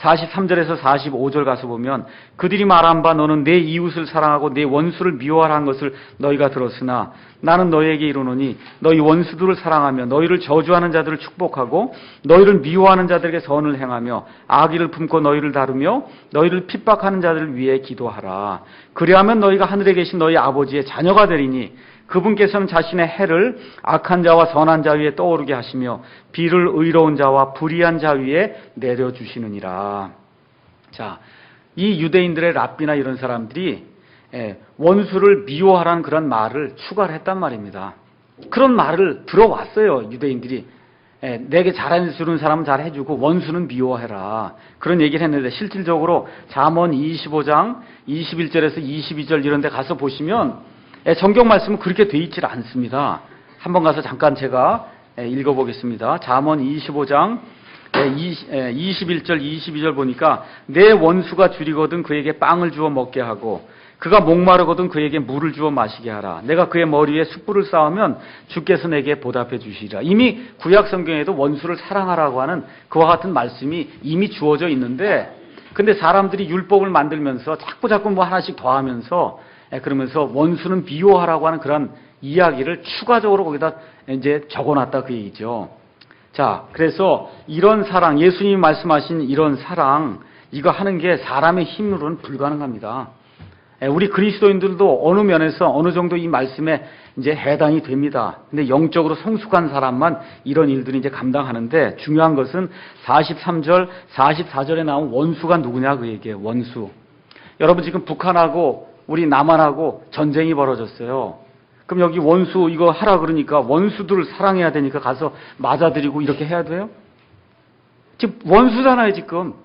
43절에서 45절 가서 보면 그들이 말한 바 너는 내 이웃을 사랑하고 내 원수를 미워하라는 것을 너희가 들었으나 나는 너희에게 이르노니 너희 원수들을 사랑하며 너희를 저주하는 자들을 축복하고 너희를 미워하는 자들에게 선을 행하며 악의를 품고 너희를 다루며 너희를 핍박하는 자들을 위해 기도하라. 그리하면 너희가 하늘에 계신 너희 아버지의 자녀가 되리니 그분께서는 자신의 해를 악한 자와 선한 자 위에 떠오르게 하시며 비를 의로운 자와 불의한 자 위에 내려주시느니라. 자, 이 유대인들의 랍비나 이런 사람들이 원수를 미워하라는 그런 말을 추가를 했단 말입니다. 그런 말을 들어왔어요, 유대인들이. 내게 잘해주는 사람은 잘해주고 원수는 미워해라. 그런 얘기를 했는데 실질적으로 잠언 25장 21절에서 22절 이런 데 가서 보시면 성경 말씀은 그렇게 돼 있질 않습니다. 한번 가서 잠깐 제가 읽어보겠습니다. 잠언 25장 21절 22절 보니까 내 원수가 줄이거든 그에게 빵을 주어 먹게 하고 그가 목마르거든 그에게 물을 주어 마시게 하라. 내가 그의 머리 위에 숯불을 쌓으면 주께서 내게 보답해 주시리라. 이미 구약 성경에도 원수를 사랑하라고 하는 그와 같은 말씀이 이미 주어져 있는데 근데 사람들이 율법을 만들면서 자꾸 뭐 하나씩 더하면서 그러면서 원수는 미워하라고 하는 그런 이야기를 추가적으로 거기다 이제 적어놨다 그 얘기죠. 자, 그래서 이런 사랑, 예수님이 말씀하신 이런 사랑, 이거 하는 게 사람의 힘으로는 불가능합니다. 우리 그리스도인들도 어느 면에서 어느 정도 이 말씀에 이제 해당이 됩니다. 근데 영적으로 성숙한 사람만 이런 일들을 이제 감당하는데 중요한 것은 43절, 44절에 나온 원수가 누구냐 그 얘기예요. 원수. 여러분 지금 북한하고 우리 남한하고 전쟁이 벌어졌어요. 그럼 여기 원수 이거 하라 그러니까 원수들을 사랑해야 되니까 가서 맞아들이고 이렇게 해야 돼요? 지금 원수잖아요, 지금.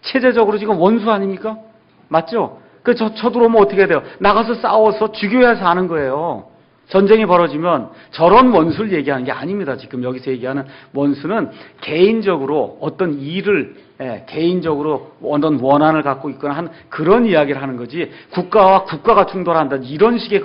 체제적으로 지금 원수 아닙니까? 맞죠? 그 쳐들어오면 어떻게 해야 돼요? 나가서 싸워서 죽여야 사는 거예요. 전쟁이 벌어지면 저런 원수를 얘기하는 게 아닙니다. 지금 여기서 얘기하는 원수는 개인적으로 어떤 일을 개인적으로 어떤 원한을 갖고 있거나 하는 그런 이야기를 하는 거지 국가와 국가가 충돌한다 이런 식의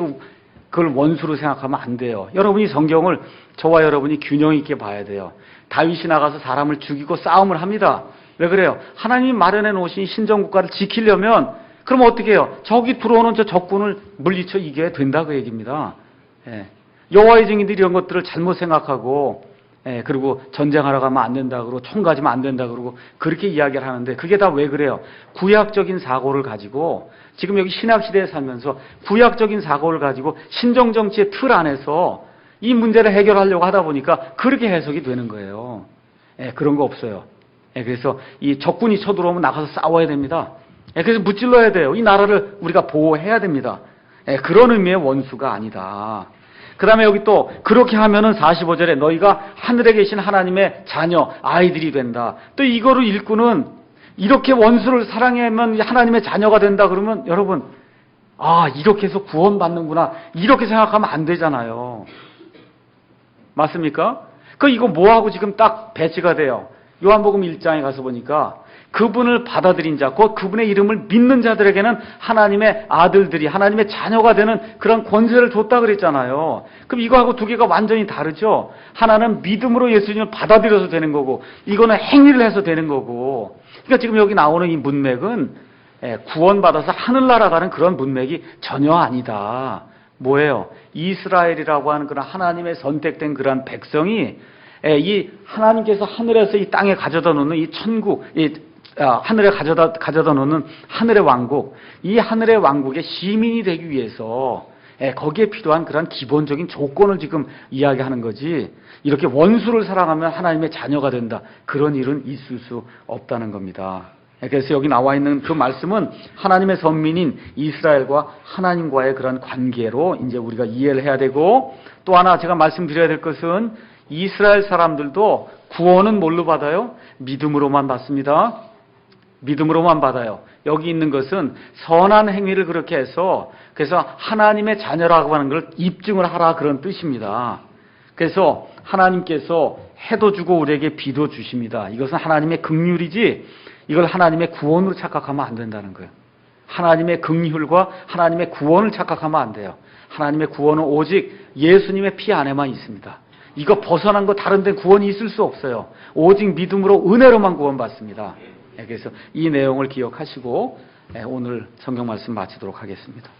그걸 원수로 생각하면 안 돼요. 여러분이 성경을 저와 여러분이 균형 있게 봐야 돼요. 다윗이 나가서 사람을 죽이고 싸움을 합니다. 왜 그래요? 하나님이 마련해 놓으신 신정국가를 지키려면 그럼 어떻게 해요? 적이 들어오는 저 적군을 물리쳐 이겨야 된다 그 얘기입니다. 여호와의 증인들이 이런 것들을 잘못 생각하고 그리고 전쟁하러 가면 안 된다 그러고 총 가지면 안 된다 그러고 그렇게 이야기를 하는데 그게 다 왜 그래요? 구약적인 사고를 가지고 지금 여기 신약시대에 살면서 구약적인 사고를 가지고 신정정치의 틀 안에서 이 문제를 해결하려고 하다 보니까 그렇게 해석이 되는 거예요. 그런 거 없어요. 그래서 이 적군이 쳐들어오면 나가서 싸워야 됩니다. 그래서 무찔러야 돼요. 이 나라를 우리가 보호해야 됩니다. 그런 의미의 원수가 아니다. 그 다음에 여기 또 그렇게 하면은 45절에 너희가 하늘에 계신 하나님의 자녀, 아이들이 된다. 또 이거를 읽고는 이렇게 원수를 사랑하면 하나님의 자녀가 된다 그러면 여러분 이렇게 해서 구원받는구나 이렇게 생각하면 안 되잖아요. 맞습니까? 이거 뭐하고 지금 딱 배치가 돼요. 요한복음 1장에 가서 보니까 그분을 받아들인 자, 곧 그분의 이름을 믿는 자들에게는 하나님의 아들들이 하나님의 자녀가 되는 그런 권세를 줬다 그랬잖아요. 그럼 이거하고 두 개가 완전히 다르죠. 하나는 믿음으로 예수님을 받아들여서 되는 거고 이거는 행위를 해서 되는 거고. 그러니까 지금 여기 나오는 이 문맥은 구원받아서 하늘나라 가는 그런 문맥이 전혀 아니다. 뭐예요? 이스라엘이라고 하는 그런 하나님의 선택된 그런 백성이 이 하나님께서 하늘에서 이 땅에 가져다 놓는 이 천국, 하늘에 가져다 놓는 하늘의 왕국, 이 하늘의 왕국의 시민이 되기 위해서 거기에 필요한 그런 기본적인 조건을 지금 이야기하는 거지 이렇게 원수를 사랑하면 하나님의 자녀가 된다. 그런 일은 있을 수 없다는 겁니다. 그래서 여기 나와 있는 그 말씀은 하나님의 선민인 이스라엘과 하나님과의 그런 관계로 이제 우리가 이해를 해야 되고 또 하나 제가 말씀드려야 될 것은 이스라엘 사람들도 구원은 뭘로 받아요? 믿음으로만 받습니다. 믿음으로만 받아요. 여기 있는 것은 선한 행위를 그렇게 해서 그래서 하나님의 자녀라고 하는 걸 입증을 하라 그런 뜻입니다. 그래서 하나님께서 해도 주고 우리에게 비도 주십니다. 이것은 하나님의 긍휼이지 이걸 하나님의 구원으로 착각하면 안 된다는 거예요. 하나님의 긍휼과 하나님의 구원을 착각하면 안 돼요. 하나님의 구원은 오직 예수님의 피 안에만 있습니다. 이거 벗어난 거 다른 데 구원이 있을 수 없어요. 오직 믿음으로 은혜로만 구원받습니다. 그래서 이 내용을 기억하시고 오늘 성경 말씀 마치도록 하겠습니다.